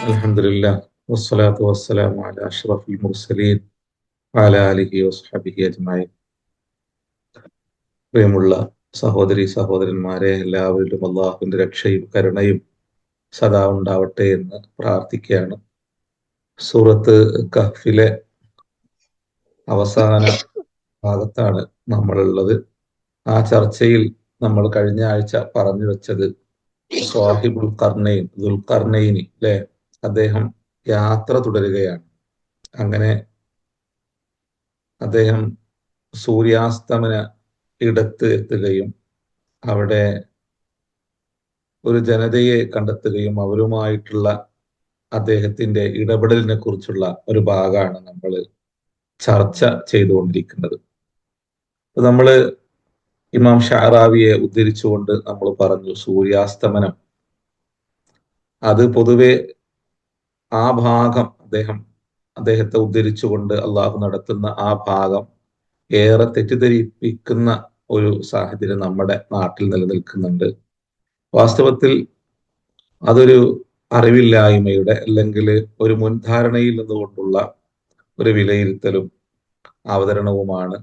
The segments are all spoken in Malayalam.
അൽഹംദുലില്ലാ വസ്സലാത്തു വസ്സലാമു അലാ അഷ്റഫിൽ മുർസലീൻ വഅലാ ആലിഹി വസ്ഹബിഹി അജ്മഈൻ. പ്രിയമുള്ള സഹോദരി സഹോദരന്മാരെ, എല്ലാവരിലും അള്ളാഹുവിന്റെ രക്ഷയും കരുണയും സദാ ഉണ്ടാവട്ടെ എന്ന് പ്രാർത്ഥിക്കുകയാണ്. സൂറത്ത് കഹ്ഫിലെ അവസാന ഭാഗത്താണ് നമ്മളുള്ളത്. ആ ചർച്ചയിൽ നമ്മൾ കഴിഞ്ഞ ആഴ്ച പറഞ്ഞു വെച്ചത് സ്വാഹിബുൽ ഖർനൈൻ ദുൽഖർനൈനി അല്ലെ, അദ്ദേഹം യാത്ര തുടരുകയാണ്. അങ്ങനെ അദ്ദേഹം സൂര്യാസ്തമന ഇടത്ത് എത്തുകയും അവിടെ ഒരു ജനതയെ കണ്ടെത്തുകയും അവരുമായിട്ടുള്ള അദ്ദേഹത്തിന്റെ ഇടപെടലിനെ കുറിച്ചുള്ള ഒരു ഭാഗമാണ് നമ്മൾ ചർച്ച ചെയ്തുകൊണ്ടിരിക്കുന്നത്. നമ്മൾ ഇമാം ഷഅറാവിയെ ഉദ്ധരിച്ചുകൊണ്ട് നമ്മൾ പറഞ്ഞു, സൂര്യാസ്തമനം അത് പൊതുവെ ആ ഭാഗം അദ്ദേഹത്തെ ഉദ്ധരിച്ചുകൊണ്ട് അള്ളാഹു നടത്തുന്ന ആ ഭാഗം ഏറെ തെറ്റിദ്ധരിപ്പിക്കുന്ന ഒരു സാഹചര്യം നമ്മുടെ നാട്ടിൽ നിലനിൽക്കുന്നുണ്ട്. വാസ്തവത്തിൽ അതൊരു അറിവില്ലായ്മയുടെ അല്ലെങ്കിൽ ഒരു മുൻധാരണയിൽ നിന്നുകൊണ്ടുള്ള ഒരു വിലയിരുത്തലും അവതരണവുമാണ്.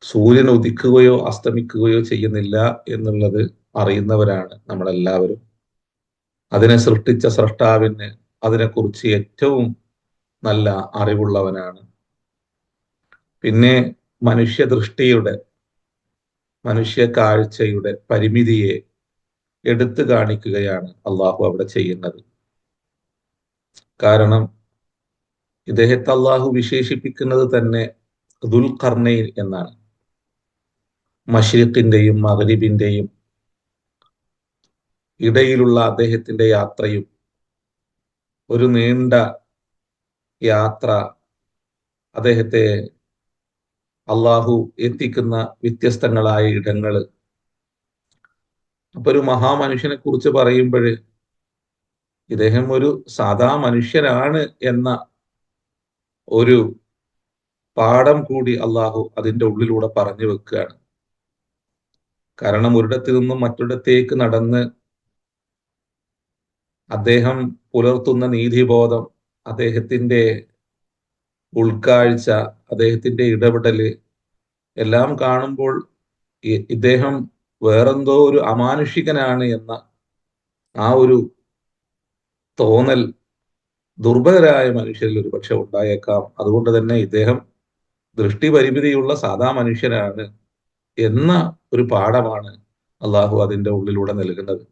സൂര്യൻ ഉദിക്കുകയോ അസ്തമിക്കുകയോ ചെയ്യുന്നില്ല എന്നുള്ളത് അറിയുന്നവരാണ് നമ്മളെല്ലാവരും. അതിനെ സൃഷ്ടിച്ച സ്രഷ്ടാവിന് അതിനെക്കുറിച്ച് ഏറ്റവും നല്ല അറിവുള്ളവനാണ്. പിന്നെ മനുഷ്യ ദൃഷ്ടിയുടെ, മനുഷ്യ കാഴ്ചയുടെ പരിമിതിയെ എടുത്തു കാണിക്കുകയാണ് അള്ളാഹു അവിടെ ചെയ്യുന്നത്. കാരണം ഇദ്ദേഹത്തെ അള്ളാഹു വിശേഷിപ്പിക്കുന്നത് തന്നെ ദുൽഖർനൈൻ എന്നാണ്. മശ്രിഖിന്റെയും മഗ്രിബിന്റെയും ഇടയിലുള്ള അദ്ദേഹത്തിന്റെ യാത്രയും, ഒരു നീണ്ട യാത്ര, അദ്ദേഹത്തെ അള്ളാഹു എത്തിക്കുന്ന വ്യത്യസ്തങ്ങളായ ഇടങ്ങള്. അപ്പൊ ഒരു മഹാമനുഷ്യനെ കുറിച്ച് പറയുമ്പോൾ ഇദ്ദേഹം ഒരു സാധാ മനുഷ്യനാണ് എന്ന ഒരു പാഠം കൂടി അള്ളാഹു അതിന്റെ ഉള്ളിലൂടെ പറഞ്ഞു വെക്കുകയാണ്. കാരണം ഒരിടത്ത് നിന്നും മറ്റൊരിടത്തേക്ക് നടന്ന് അദ്ദേഹം പുലർത്തുന്ന നീതിബോധം, അദ്ദേഹത്തിന്റെ ഉൾക്കാഴ്ച, അദ്ദേഹത്തിന്റെ ഇടപെടല് എല്ലാം കാണുമ്പോൾ ഇദ്ദേഹം വേറെന്തോ ഒരു അമാനുഷികനാണ് എന്ന ആ ഒരു തോന്നൽ ദുർബലരായ മനുഷ്യരിൽ ഒരു പക്ഷെ ഉണ്ടായേക്കാം. അതുകൊണ്ട് തന്നെ ഇദ്ദേഹം ദൃഷ്ടി പരിമിതിയുള്ള സാധാ മനുഷ്യനാണ് എന്ന ഒരു പാഠമാണ് അള്ളാഹു അതിന്റെ ഉള്ളിലൂടെ നൽകുന്നത്.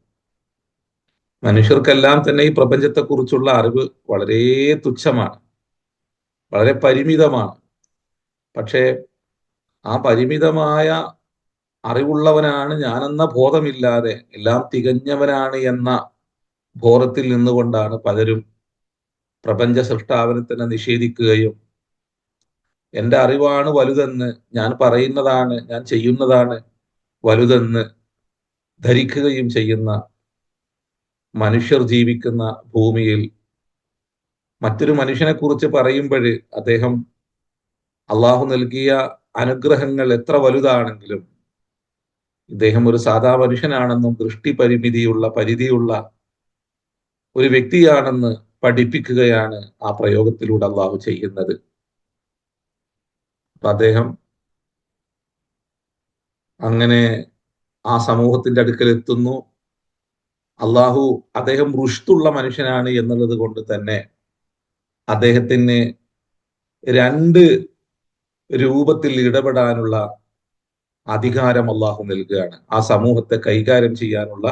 മനുഷ്യർക്കെല്ലാം തന്നെ ഈ പ്രപഞ്ചത്തെക്കുറിച്ചുള്ള അറിവ് വളരെ തുച്ഛമാണ്, വളരെ പരിമിതമാണ്. പക്ഷേ ആ പരിമിതമായ അറിവുള്ളവനാണ് ഞാനെന്ന ബോധമില്ലാതെ എല്ലാം തികഞ്ഞവനാണ് എന്ന ബോധത്തിൽ നിന്നുകൊണ്ടാണ് പലരും പ്രപഞ്ച സൃഷ്ടാവിനെ തന്നെ നിഷേധിക്കുകയും എൻ്റെ അറിവാണ് വലുതെന്ന്, ഞാൻ പറയുന്നതാണ്, ഞാൻ ചെയ്യുന്നതാണ് വലുതെന്ന് ധരിക്കുകയും ചെയ്യുന്ന മനുഷ്യർ ജീവിക്കുന്ന ഭൂമിയിൽ മറ്റൊരു മനുഷ്യനെ കുറിച്ച് പറയുമ്പോൾ അദ്ദേഹം അള്ളാഹു നൽകിയ അനുഗ്രഹങ്ങൾ എത്ര വലുതാണെങ്കിലും ഇദ്ദേഹം ഒരു സാധാ മനുഷ്യനാണെന്നും ദൃഷ്ടി പരിധിയുള്ള ഒരു വ്യക്തിയാണെന്ന് പഠിപ്പിക്കുകയാണ് ആ പ്രയോഗത്തിലൂടെ അള്ളാഹു ചെയ്യുന്നത്. അപ്പൊ അദ്ദേഹം അങ്ങനെ ആ സമൂഹത്തിന്റെ അടുക്കൽ എത്തുന്നു. അദ്ദേഹം റുഷ്തുള്ള മനുഷ്യനാണ് എന്നുള്ളത് കൊണ്ട് തന്നെ അദ്ദേഹത്തിന് രണ്ട് രൂപത്തിൽ ഇടപെടാനുള്ള അധികാരം അള്ളാഹു നൽകുകയാണ്. ആ സമൂഹത്തെ കൈകാര്യം ചെയ്യാനുള്ള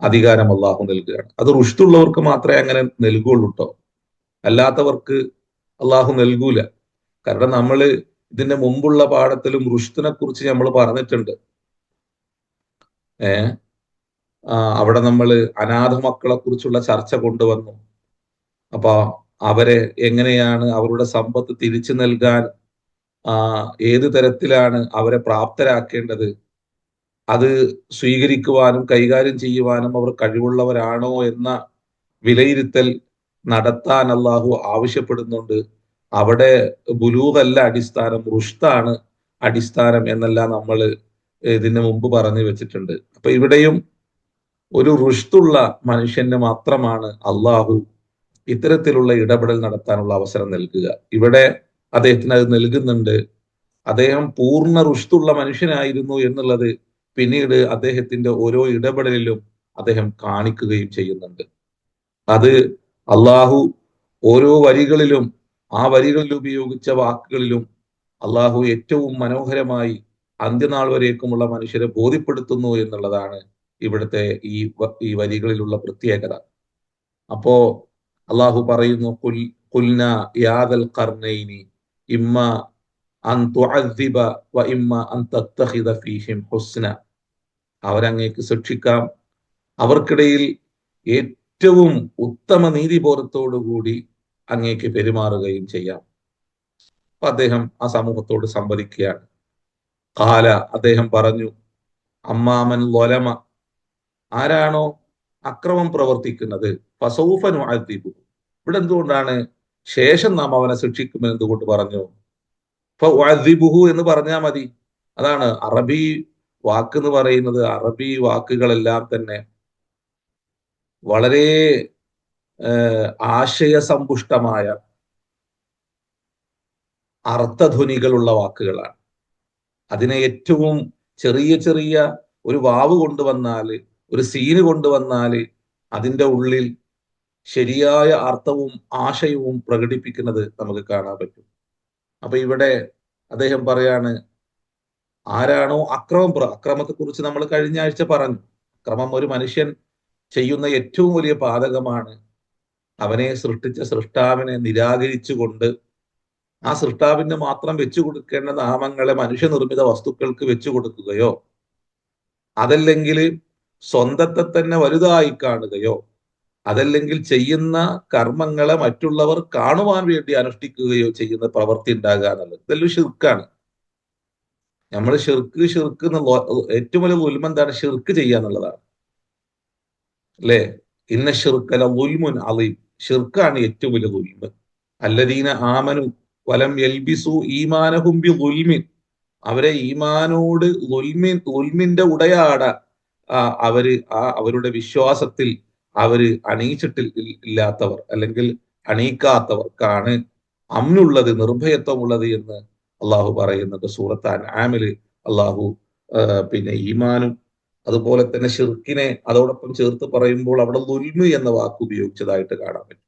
അധികാരം അള്ളാഹു നൽകുകയാണ്. അത് റുഷ്തുള്ളവർക്ക് മാത്രമേ അങ്ങനെ നൽകുള്ളൂ കേട്ടോ, അല്ലാത്തവർക്ക് അള്ളാഹു നൽകൂല. കാരണം നമ്മൾ ഇതിന്റെ മുമ്പുള്ള പാഠത്തിലും റുഷ്ദിനെ കുറിച്ച് നമ്മൾ പറഞ്ഞിട്ടുണ്ട്. അവിടെ നമ്മൾ അനാഥ മക്കളെ കുറിച്ചുള്ള ചർച്ച കൊണ്ടുവന്നു. അപ്പൊ അവരെ എങ്ങനെയാണ് അവരുടെ സമ്പത്ത് തിരിച്ചു നൽകാൻ, ഏത് തരത്തിലാണ് അവരെ പ്രാപ്തരാക്കേണ്ടത്, അത് സ്വീകരിക്കുവാനും കൈകാര്യം ചെയ്യുവാനും അവർ കഴിവുള്ളവരാണോ എന്ന വിലയിരുത്തൽ നടത്താൻ അള്ളാഹു ആവശ്യപ്പെടുന്നുണ്ട്. അവിടെ ബുലൂഗല്ല അടിസ്ഥാനം, റുഷ്ദാണ് അടിസ്ഥാനം എന്നെല്ലാം നമ്മൾ ഇതിന് മുമ്പ് പറഞ്ഞു വെച്ചിട്ടുണ്ട്. അപ്പൊ ഇവിടെയും ഒരു റുഷ്ദുള്ള മനുഷ്യന് മാത്രമാണ് അള്ളാഹു ഇത്തരത്തിലുള്ള ഇടപെടൽ നടത്താനുള്ള അവസരം നൽകുക. ഇവിടെ അദ്ദേഹത്തിന് അത് നൽകുന്നുണ്ട്. അദ്ദേഹം പൂർണ്ണ റുഷ്തുള്ള മനുഷ്യനായിരുന്നു എന്നുള്ളത് പിന്നീട് അദ്ദേഹത്തിന്റെ ഓരോ ഇടപെടലിലും അദ്ദേഹം കാണിക്കുകയും ചെയ്യുന്നുണ്ട്. അത് അള്ളാഹു ഓരോ വരികളിലും ആ വരികളിൽ ഉപയോഗിച്ച വാക്കുകളിലും അള്ളാഹു ഏറ്റവും മനോഹരമായി അന്ത്യനാൾ വരേക്കുമുള്ള മനുഷ്യരെ ബോധ്യപ്പെടുത്തുന്നു എന്നുള്ളതാണ് ഇവിടുത്തെ ഈ വരികളിലുള്ള പ്രത്യേകത. അപ്പോ അള്ളാഹു പറയുന്നു, ഖുൽന യാദൽ ഖർനൈനി ഇമ്മ അൻ തുഅദ്ദിബ വ ഇമ്മ അൻ തത്തഖിദ ഫീഹിം ഹുസ്ന. അവരങ്ങേക്ക് ശിക്ഷിക്കാം, അവർക്കിടയിൽ ഏറ്റവും ഉത്തമ നീതിബോധത്തോടുകൂടി അങ്ങേക്ക് പെരുമാറുകയും ചെയ്യാം. അപ്പൊ അദ്ദേഹം ആ സമൂഹത്തോട് സംവദിക്കുകയാണ്. ഖാല, അദ്ദേഹം പറഞ്ഞു, അമ്മാമൻ ലൊലമ, ആരാണോ അക്രമം പ്രവർത്തിക്കുന്നത്, ഫസൗഫ നുഅദ്ദിബു. ഇവിടെ എന്തുകൊണ്ടാണ് ശേഷം നാം അവനെ ശിക്ഷിക്കുമെന്ന് എന്തുകൊണ്ട് പറഞ്ഞു? ഫഉഅദ്ദിബുഹു എന്ന് പറഞ്ഞാൽ മതി. അതാണ് അറബി വാക്ക് എന്ന് പറയുന്നത്. അറബി വാക്കുകളെല്ലാം തന്നെ വളരെ ആശയസമ്പുഷ്ടമായ അർത്ഥധ്വനികളുള്ള വാക്കുകളാണ്. അതിനെ ഏറ്റവും ചെറിയ ചെറിയ ഒരു വാവ് കൊണ്ടുവന്നാല്, ഒരു സീന് കൊണ്ടുവന്നാല് അതിൻ്റെ ഉള്ളിൽ ശരിയായ അർത്ഥവും ആശയവും പ്രകടിപ്പിക്കുന്നത് നമുക്ക് കാണാൻ പറ്റും. അപ്പൊ ഇവിടെ അദ്ദേഹം പറയാണ്, ആരാണോ അക്രമത്തെക്കുറിച്ച് നമ്മൾ കഴിഞ്ഞ ആഴ്ച പറഞ്ഞു. അക്രമം ഒരു മനുഷ്യൻ ചെയ്യുന്ന ഏറ്റവും വലിയ പാതകമാണ്. അവനെ സൃഷ്ടിച്ച സൃഷ്ടാവിനെ നിരാകരിച്ചുകൊണ്ട് ആ സൃഷ്ടാവിന് മാത്രം വെച്ചു കൊടുക്കേണ്ട നാമങ്ങളെ മനുഷ്യനിർമ്മിത വസ്തുക്കൾക്ക് വെച്ചു കൊടുക്കുകയോ അതല്ലെങ്കിൽ സ്വന്തത്തെ തന്നെ വലുതായി കാണുകയോ അതല്ലെങ്കിൽ ചെയ്യുന്ന കർമ്മങ്ങളെ മറ്റുള്ളവർ കാണുവാൻ വേണ്ടി അനുഷ്ഠിക്കുകയോ ചെയ്യുന്ന പ്രവൃത്തി ഉണ്ടാകുക എന്നുള്ളത് ഇതെല്ലാം ഷിർക്കാണ്. നമ്മൾ ഷിർക്ക് ഏറ്റവും വലിയ ദുൽമ എന്താണ്? ഷിർക്ക് ചെയ്യുക എന്നുള്ളതാണ്, അല്ലേ? ഇന്ന ഷിർക്കല ദുൽമുൻ അളീം. ഷിർക്കാണ് ഏറ്റവും വലിയ ദുൽമ. അല്ലദീന ആമനു വലം യൽബിസു ഈമാനഹും ബി ദുൽമിൻ. അവരെ ഈമാനോട് ദുൽമിന്റെ ഉടയാട അവരുടെ വിശ്വാസത്തിൽ അവര് ഇല്ലാത്തവർ അല്ലെങ്കിൽ അണീക്കാത്തവർക്കാണ് അമ്നുള്ളത്, നിർഭയത്വമുള്ളത് എന്ന് അള്ളാഹു പറയുന്നുണ്ട്. സൂറത്ത് അൻആമില് അള്ളാഹു പിന്നെ ഈമാനും അതുപോലെ തന്നെ ഷിർക്കിനെ അതോടൊപ്പം ചേർത്ത് പറയുമ്പോൾ അവിടെ ദുൽമ് എന്ന വാക്ക് ഉപയോഗിച്ചതായിട്ട് കാണാൻ പറ്റും.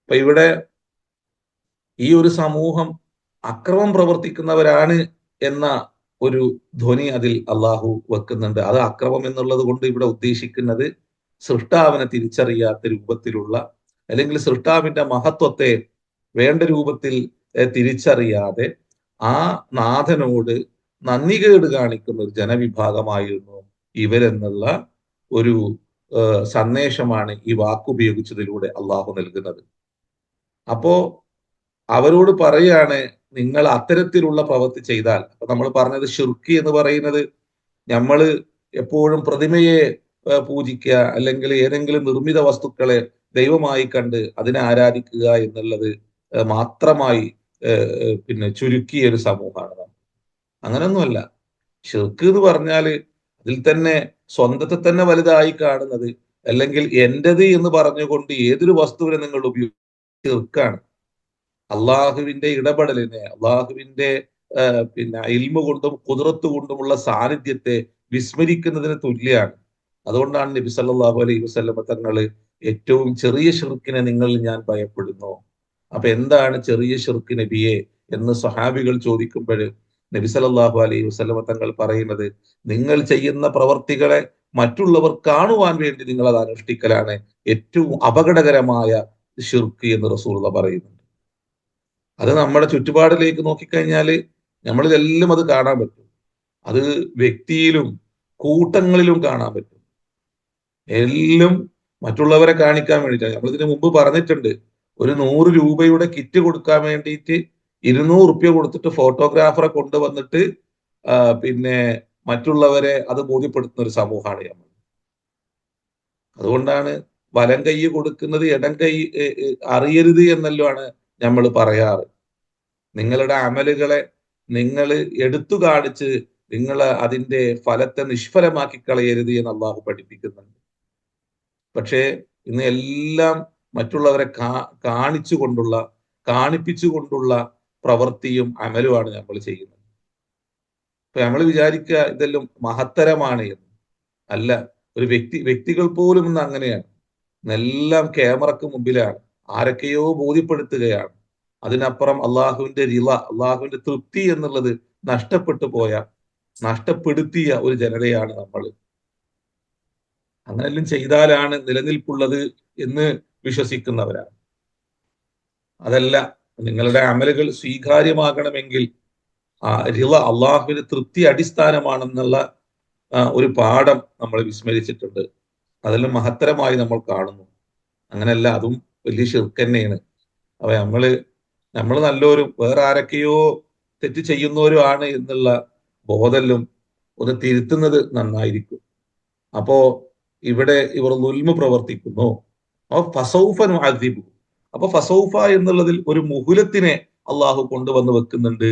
അപ്പൊ ഇവിടെ ഈ ഒരു സമൂഹം അക്രമം പ്രവർത്തിക്കുന്നവരാണ് എന്ന ഒരു ധ്വനി അതിൽ അള്ളാഹു വെക്കുന്നുണ്ട്. അത് അക്രമം എന്നുള്ളത് കൊണ്ട് ഇവിടെ ഉദ്ദേശിക്കുന്നത് സൃഷ്ടാവിനെ തിരിച്ചറിയാത്ത രൂപത്തിലുള്ള അല്ലെങ്കിൽ സൃഷ്ടാവിന്റെ മഹത്വത്തെ വേണ്ട രൂപത്തിൽ തിരിച്ചറിയാതെ ആ നാഥനോട് നന്ദികേട് കാണിക്കുന്ന ഒരു ജനവിഭാഗമായിരുന്നു ഇവരെന്നുള്ള ഒരു സന്ദേശമാണ് ഈ വാക്കുപയോഗിച്ചതിലൂടെ അള്ളാഹു നൽകുന്നത്. അപ്പോ അവരോട് പറയാണ്, നിങ്ങൾ അത്തരത്തിലുള്ള പ്രവൃത്തി ചെയ്താൽ, അപ്പൊ നമ്മൾ പറഞ്ഞത് ഷിർക്ക് എന്ന് പറയുന്നത് നമ്മൾ എപ്പോഴും പ്രതിമയെ പൂജിക്കുക അല്ലെങ്കിൽ ഏതെങ്കിലും നിർമ്മിത വസ്തുക്കളെ ദൈവമായി കണ്ട് അതിനെ ആരാധിക്കുക എന്നുള്ളത് മാത്രമായി പിന്നെ ചുരുക്കിയ ഒരു സമൂഹമാണ് നമ്മൾ. അങ്ങനൊന്നുമല്ല. ഷിർക്ക് എന്ന് പറഞ്ഞാല് അതിൽ തന്നെ സ്വന്തത്തെ തന്നെ വലുതായി കാണുന്നത് അല്ലെങ്കിൽ എന്റേത് എന്ന് പറഞ്ഞുകൊണ്ട് ഏതൊരു വസ്തുവിനെ നിങ്ങൾ ഉപയോഗിച്ച് ഷിർക്കാണ്. അള്ളാഹുവിന്റെ ഇടപെടലിനെ, അള്ളാഹുവിന്റെ പിന്നെ ഇൽമ കൊണ്ടും കുദ്റത്ത് കൊണ്ടുമുള്ള സാന്നിധ്യത്തെ വിസ്മരിക്കുന്നതിന് തുല്യമാണ്. അതുകൊണ്ടാണ് നബി സല്ലല്ലാഹു അലൈഹി വസല്ലമ തങ്ങള് ഏറ്റവും ചെറിയ ഷിർക്കിനെ ഞാൻ ഭയപ്പെടുന്നു. അപ്പൊ എന്താണ് ചെറിയ ഷിർക്ക് നബിയെ എന്ന് സ്വഹാബികൾ ചോദിക്കുമ്പോൾ നബി സല്ലല്ലാഹു അലൈഹി വസല്ലമ തങ്ങൾ പറയുന്നത്, നിങ്ങൾ ചെയ്യുന്ന പ്രവർത്തികളെ മറ്റുള്ളവർ കാണുവാൻ വേണ്ടി നിങ്ങൾ അത് അനുഷ്ഠിക്കലാണ് ഏറ്റവും അപകടകരമായ ഷിർക്ക് എന്ന് റസൂലുള്ളാഹി പറയുന്നുണ്ട്. അത് നമ്മുടെ ചുറ്റുപാടിലേക്ക് നോക്കിക്കഴിഞ്ഞാൽ നമ്മളിതെല്ലാം അത് കാണാൻ പറ്റും. അത് വ്യക്തിയിലും കൂട്ടങ്ങളിലും കാണാൻ പറ്റും. എല്ലാം മറ്റുള്ളവരെ കാണിക്കാൻ വേണ്ടിയിട്ടാണ്. നമ്മളിതിനു മുമ്പ് പറഞ്ഞിട്ടുണ്ട്, ഒരു 100 രൂപയുടെ കിറ്റ് കൊടുക്കാൻ വേണ്ടിയിട്ട് 200 റുപ്യ കൊടുത്തിട്ട് ഫോട്ടോഗ്രാഫറെ കൊണ്ടുവന്നിട്ട് പിന്നെ മറ്റുള്ളവരെ അത് ബോധ്യപ്പെടുത്തുന്ന ഒരു സമൂഹമാണ് നമ്മൾ. അതുകൊണ്ടാണ് വലം കൈ കൊടുക്കുന്നത് ഇടം കൈ അറിയരുത് എന്നെല്ലാണ് നമ്മൾ പറയാറ്. നിങ്ങളുടെ അമലുകളെ നിങ്ങൾ എടുത്തു കാണിച്ച് നിങ്ങൾ അതിന്റെ ഫലത്തെ നിഷ്ഫലമാക്കി കളയരുത് എന്ന് അള്ളാഹു പഠിപ്പിക്കുന്നുണ്ട്. പക്ഷേ ഇന്ന് എല്ലാം മറ്റുള്ളവരെ കാണിപ്പിച്ചുകൊണ്ടുള്ള പ്രവൃത്തിയും അമലുമാണ് നമ്മൾ ചെയ്യുന്നത്. ഇപ്പൊ നമ്മൾ വിചാരിക്കുക ഇതെല്ലാം മഹത്തരമാണ് എന്ന്. അല്ല, ഒരു വ്യക്തികൾ പോലും ഇന്ന് അങ്ങനെയാണ്. എല്ലാം ക്യാമറക്ക് മുമ്പിലാണ്, ആരൊക്കെയോ ബോധ്യപ്പെടുത്തുകയാണ്. അതിനപ്പുറം അള്ളാഹുവിന്റെ അള്ളാഹുവിന്റെ തൃപ്തി എന്നുള്ളത് നഷ്ടപ്പെടുത്തിയ ഒരു ജനതയാണ് നമ്മൾ. അങ്ങനെല്ലാം ചെയ്താലാണ് നിലനിൽപ്പുള്ളത് എന്ന് വിശ്വസിക്കുന്നവരാണ്. അതല്ല, നിങ്ങളുടെ അമലുകൾ സ്വീകാര്യമാകണമെങ്കിൽ അള്ളാഹുവിന്റെ തൃപ്തി അടിസ്ഥാനമാണെന്നുള്ള ഒരു പാഠം നമ്മൾ വിസ്മരിച്ചിട്ടുണ്ട്. അതെല്ലാം മഹത്തരമായി നമ്മൾ കാണുന്നു. അങ്ങനെയല്ല, അതും വലിയ ശിർക്ക് തന്നെയാണ്. അപ്പൊ നമ്മൾ നല്ലവരും വേറെ ആരൊക്കെയോ തെറ്റ് ചെയ്യുന്നവരും ആണ് എന്നുള്ള ബോധമെല്ലാം ഒന്ന് തിരുത്തുന്നത് നന്നായിരിക്കും. അപ്പോ ഇവിടെ ഇവർ ളുൽമ പ്രവർത്തിക്കുന്നു. അപ്പൊ ഫസൗഫ എന്നുള്ളതിൽ ഒരു മുഹുലത്തിനെ അള്ളാഹു കൊണ്ടുവന്ന് വെക്കുന്നുണ്ട്.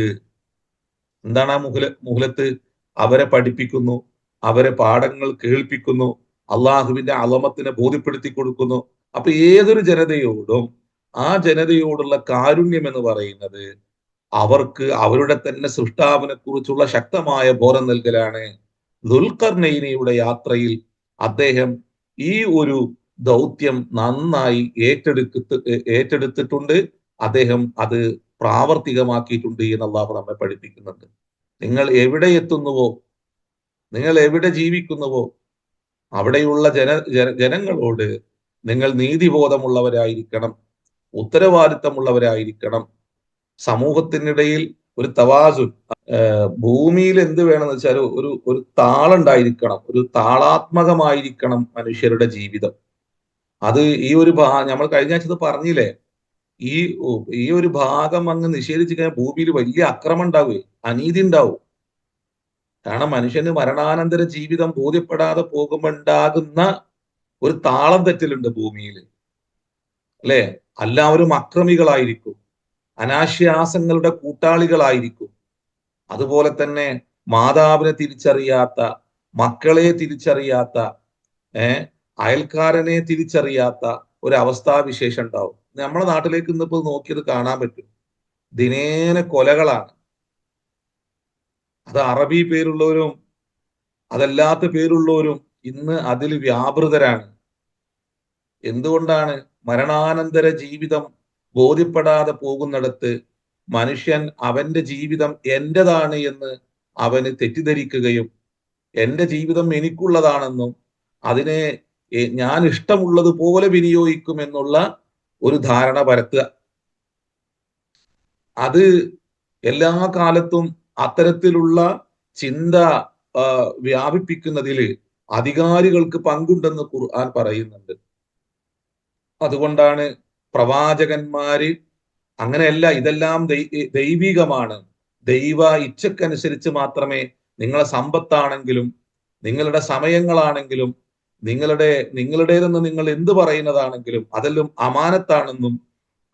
എന്താണ് ആ മുഹലത്ത്? അവരെ പഠിപ്പിക്കുന്നു, അവരെ പാഠങ്ങൾ കേൾപ്പിക്കുന്നു, അള്ളാഹുവിന്റെ അളമത്തിനെ ബോധ്യപ്പെടുത്തി കൊടുക്കുന്നു. അപ്പൊ ഏതൊരു ജനതയോടും ആ ജനതയോടുള്ള കാരുണ്യം എന്ന് പറയുന്നത് അവർക്ക് അവരുടെ തന്നെ സൃഷ്ടാവിനെ കുറിച്ചുള്ള ശക്തമായ ബോധം നൽകലാണ്. ദുൽഖർനൈനിയുടെ യാത്രയിൽ അദ്ദേഹം ഈ ഒരു ദൗത്യം നന്നായി ഏറ്റെടുത്തിട്ടുണ്ട്. അദ്ദേഹം അത് പ്രാവർത്തികമാക്കിയിട്ടുണ്ട് എന്ന് അള്ളാഹു നമ്മെ പഠിപ്പിക്കുന്നുണ്ട്. നിങ്ങൾ എവിടെ എത്തുന്നുവോ, നിങ്ങൾ എവിടെ ജീവിക്കുന്നുവോ, അവിടെയുള്ള ജനങ്ങളോട് നിങ്ങൾ നീതിബോധമുള്ളവരായിരിക്കണം, ഉത്തരവാദിത്തമുള്ളവരായിരിക്കണം. സമൂഹത്തിനിടയിൽ ഒരു തവാസുൻ, ഭൂമിയിൽ എന്ത് വേണമെന്ന് വെച്ചാൽ ഒരു താളുണ്ടായിരിക്കണം, ഒരു താളാത്മകമായിരിക്കണം മനുഷ്യരുടെ ജീവിതം. അത് ഈ ഒരു നമ്മൾ കഴിഞ്ഞ ആഴ്ച പറഞ്ഞില്ലേ, ഈ ഈ ഒരു ഭാഗം അങ്ങ് നിഷേധിച്ചു കഴിഞ്ഞാൽ ഭൂമിയിൽ വലിയ അക്രമം ഉണ്ടാവുകയെ, അനീതി ഉണ്ടാവും. കാരണം മനുഷ്യന് മരണാനന്തര ജീവിതം ബോധ്യപ്പെടാതെ പോകുമ്പോൾ ഉണ്ടാകുന്ന ഒരു താളം തെറ്റലുണ്ട് ഭൂമിയിൽ, അല്ലെ? എല്ലാവരും അക്രമികളായിരിക്കും, അനാശ്വാസങ്ങളുടെ കൂട്ടാളികളായിരിക്കും. അതുപോലെ തന്നെ മാതാവിനെ തിരിച്ചറിയാത്ത, മക്കളെ തിരിച്ചറിയാത്ത, അയൽക്കാരനെ തിരിച്ചറിയാത്ത ഒരു അവസ്ഥാവിശേഷം ഉണ്ടാവും. നമ്മുടെ നാട്ടിലേക്ക് ഇന്നിപ്പോ നോക്കിയത് കാണാൻ പറ്റും. ദിനേന കൊലകളാണ്. അത് അറബി പേരുള്ളവരും അതല്ലാത്ത പേരുള്ളവരും ഇന്ന് അതിൽ വ്യാപൃതരാണ്. എന്തുകൊണ്ടാണ്? മരണാനന്തര ജീവിതം ബോധ്യപ്പെടാതെ പോകുന്നിടത്ത് മനുഷ്യൻ അവന്റെ ജീവിതം എന്റേതാണ് എന്ന് അവന് തെറ്റിദ്ധരിക്കുകയും എന്റെ ജീവിതം എനിക്കുള്ളതാണെന്നും അതിനെ ഞാൻ ഇഷ്ടമുള്ളതുപോലെ വിനിയോഗിക്കും എന്നുള്ള ഒരു ധാരണ പരത്തുക. അത് എല്ലാ കാലത്തും അത്തരത്തിലുള്ള ചിന്ത വ്യാപിപ്പിക്കുന്നതിൽ അധികാരികൾക്ക് പങ്കുണ്ടെന്ന് ഖുർആൻ പറയുന്നുണ്ട്. അതുകൊണ്ടാണ് പ്രവാചകന്മാര് അങ്ങനെയല്ല, ഇതെല്ലാം ദൈവികമാണ്, ദൈവ ഇച്ഛക്കനുസരിച്ച് മാത്രമേ നിങ്ങളെ സമ്പത്താണെങ്കിലും നിങ്ങളുടെ സമയങ്ങളാണെങ്കിലും നിങ്ങളുടേതെന്ന് നിങ്ങൾ എന്ത് പറയുന്നതാണെങ്കിലും അതെല്ലാം അമാനത്താണെന്നും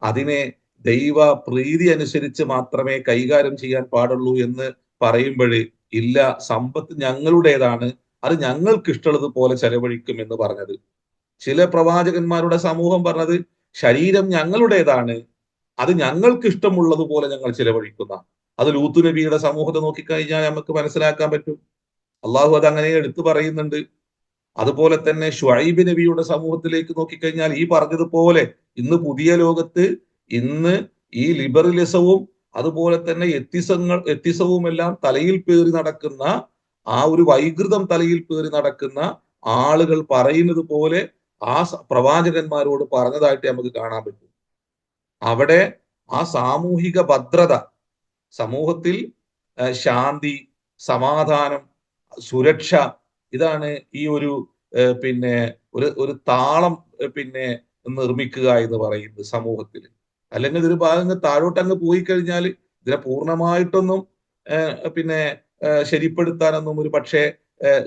അതിനെ ദൈവ പ്രീതി അനുസരിച്ച് മാത്രമേ കൈകാര്യം ചെയ്യാൻ പാടുള്ളൂ എന്ന് പറയുമ്പോൾ ഇല്ല, സമ്പത്ത് ഞങ്ങളുടേതാണ്, അത് ഞങ്ങൾക്ക് ഇഷ്ടമുള്ളതുപോലെ ചെലവഴിക്കും എന്ന് പറഞ്ഞത്. ചില പ്രവാചകന്മാരുടെ സമൂഹം പറഞ്ഞത് ശരീരം ഞങ്ങളുടേതാണ്, അത് ഞങ്ങൾക്ക് ഇഷ്ടമുള്ളതുപോലെ ഞങ്ങൾ ചിലവഴിക്കുന്ന. അത് ലൂത്ത് നബിയുടെ സമൂഹത്തെ നോക്കിക്കഴിഞ്ഞാൽ നമുക്ക് മനസ്സിലാക്കാൻ പറ്റും. അള്ളാഹു അത് അങ്ങനെ എടുത്തു പറയുന്നുണ്ട്. അതുപോലെ തന്നെ ഷുഐബ് നബിയുടെ സമൂഹത്തിലേക്ക് നോക്കിക്കഴിഞ്ഞാൽ ഈ പറഞ്ഞതുപോലെ ഇന്ന് പുതിയ ലോകത്ത് ഇന്ന് ഈ ലിബറലിസവും അതുപോലെ തന്നെ എത്തിസവും എല്ലാം തലയിൽ പേറി നടക്കുന്ന, ആ ഒരു വൈകൃതം തലയിൽ പേറി നടക്കുന്ന ആളുകൾ പറയുന്നത് പോലെ ആ പ്രവാചകന്മാരോട് പറഞ്ഞതായിട്ട് നമുക്ക് കാണാൻ പറ്റും. അവിടെ ആ സാമൂഹിക ഭദ്രത, സമൂഹത്തിൽ ശാന്തി, സമാധാനം, സുരക്ഷ, ഇതാണ് ഈ ഒരു ഒരു താളം നിർമ്മിക്കുക എന്ന് പറയുന്നത് സമൂഹത്തിൽ. അല്ലെങ്കിൽ ഇതൊരു ഭാഗം താഴോട്ടങ്ങ് പോയി കഴിഞ്ഞാൽ ഇതിനെ പൂർണ്ണമായിട്ടൊന്നും ശരിപ്പെടുത്താനൊന്നും ഒരു പക്ഷേ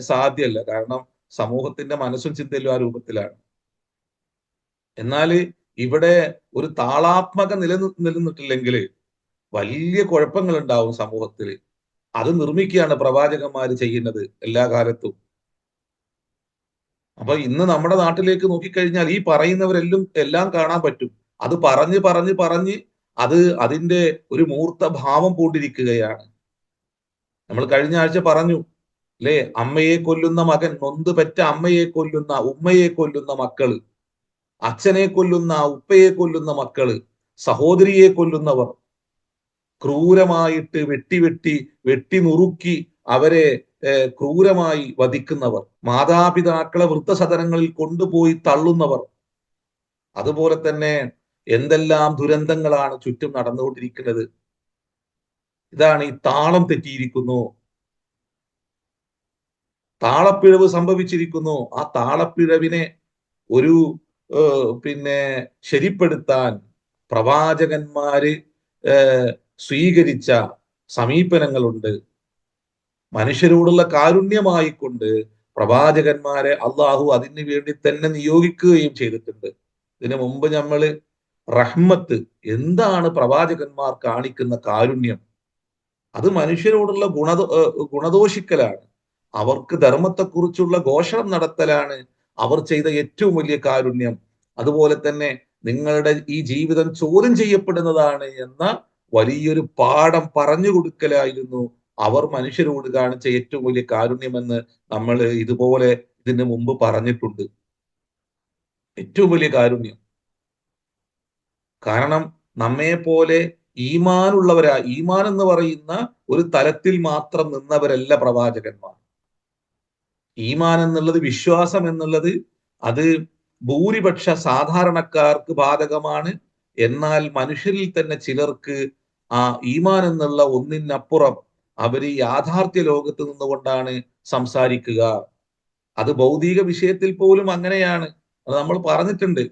സാധ്യമല്ല. കാരണം സമൂഹത്തിന്റെ മനസ്സും ചിന്തയിലും ആ രൂപത്തിലാണ്. എന്നാൽ ഇവിടെ ഒരു താളാത്മക നിലനിന്നിട്ടില്ലെങ്കിൽ വലിയ കുഴപ്പങ്ങൾ ഉണ്ടാവും സമൂഹത്തിൽ. അത് നിർമ്മിക്കുകയാണ് പ്രവാചകന്മാർ ചെയ്യുന്നത് എല്ലാ കാലത്തും. അപ്പൊ ഇന്ന് നമ്മുടെ നാട്ടിലേക്ക് നോക്കിക്കഴിഞ്ഞാൽ ഈ പറയുന്നവരെല്ലാം എല്ലാം കാണാൻ പറ്റും. അത് പറഞ്ഞ് പറഞ്ഞ് പറഞ്ഞ് അത് അതിന്റെ ഒരു മൂർത്ത ഭാവം പൂണ്ടിരിക്കുകയാണ്. നമ്മൾ കഴിഞ്ഞ ആഴ്ച പറഞ്ഞു അല്ലേ, അമ്മയെ കൊല്ലുന്ന മകൻ, നൊന്ത് പെറ്റ അമ്മയെ കൊല്ലുന്ന ഉമ്മയെ കൊല്ലുന്ന മക്കള്, അച്ഛനെ കൊല്ലുന്ന ഉപ്പയെ കൊല്ലുന്ന മക്കള്, സഹോദരിയെ കൊല്ലുന്നവർ, ക്രൂരമായിട്ട് വെട്ടി വെട്ടി വെട്ടി നുറുക്കി അവരെ ക്രൂരമായി വധിക്കുന്നവർ, മാതാപിതാക്കളെ വൃദ്ധസദനങ്ങളിൽ കൊണ്ടുപോയി തള്ളുന്നവർ, അതുപോലെ തന്നെ എന്തെല്ലാം ദുരന്തങ്ങളാണ് ചുറ്റും നടന്നുകൊണ്ടിരിക്കുന്നത്. ഇതാണ് ഈ താളം തെറ്റിയിരിക്കുന്നു, താളപ്പിഴവ് സംഭവിച്ചിരിക്കുന്നു. ആ താളപ്പിഴവിനെ ഒരു പിന്നെ ശരിപ്പെടുത്താൻ പ്രവാചകന്മാര് സ്വീകരിച്ച സമീപനങ്ങളുണ്ട്. മനുഷ്യരോടുള്ള കാരുണ്യമായിക്കൊണ്ട് പ്രവാചകന്മാരെ അള്ളാഹു അതിനു വേണ്ടി തന്നെ നിയോഗിക്കുകയും ചെയ്തിട്ടുണ്ട്. ഇതിനു മുമ്പ് നമ്മൾ റഹ്മത്ത്, എന്താണ് പ്രവാചകന്മാർ കാണിക്കുന്ന കാരുണ്യം? അത് മനുഷ്യരോടുള്ള ഗുണദോഷിക്കലാണ്. അവർക്ക് ധർമ്മത്തെക്കുറിച്ചുള്ള ഘോഷണം നടത്തലാണ് അവർ ചെയ്ത ഏറ്റവും വലിയ കാരുണ്യം. അതുപോലെ തന്നെ നിങ്ങളുടെ ഈ ജീവിതം ചോദ്യം ചെയ്യപ്പെടുന്നതാണ് എന്ന വലിയൊരു പാഠം പറഞ്ഞു കൊടുക്കലായിരുന്നു അവർ മനുഷ്യരോട് കാണിച്ച ഏറ്റവും വലിയ കാരുണ്യമെന്ന് നമ്മൾ ഇതുപോലെ ഇതിന് മുമ്പ് പറഞ്ഞിട്ടുണ്ട്. ഏറ്റവും വലിയ കാരുണ്യം. കാരണം നമ്മെ പോലെ ഈമാൻ എന്ന് പറയുന്ന ഒരു തലത്തിൽ മാത്രം നിന്നവരല്ല പ്രവാചകന്മാർ. ഈമാൻ എന്നുള്ളത്, വിശ്വാസം എന്നുള്ളത്, അത് ഭൂരിപക്ഷ സാധാരണക്കാർക്ക് ബാധകമാണ്. എന്നാൽ മനുഷ്യരിൽ തന്നെ ചിലർക്ക് ആ ഈമാൻ എന്നുള്ള ഒന്നിനപ്പുറം അവര് യാഥാർത്ഥ്യ ലോകത്ത് നിന്നുകൊണ്ടാണ് സംസാരിക്കുക. അത് ഭൗതിക വിഷയത്തിൽ പോലും അങ്ങനെയാണ്. അത് നമ്മൾ പറഞ്ഞിട്ടുണ്ട്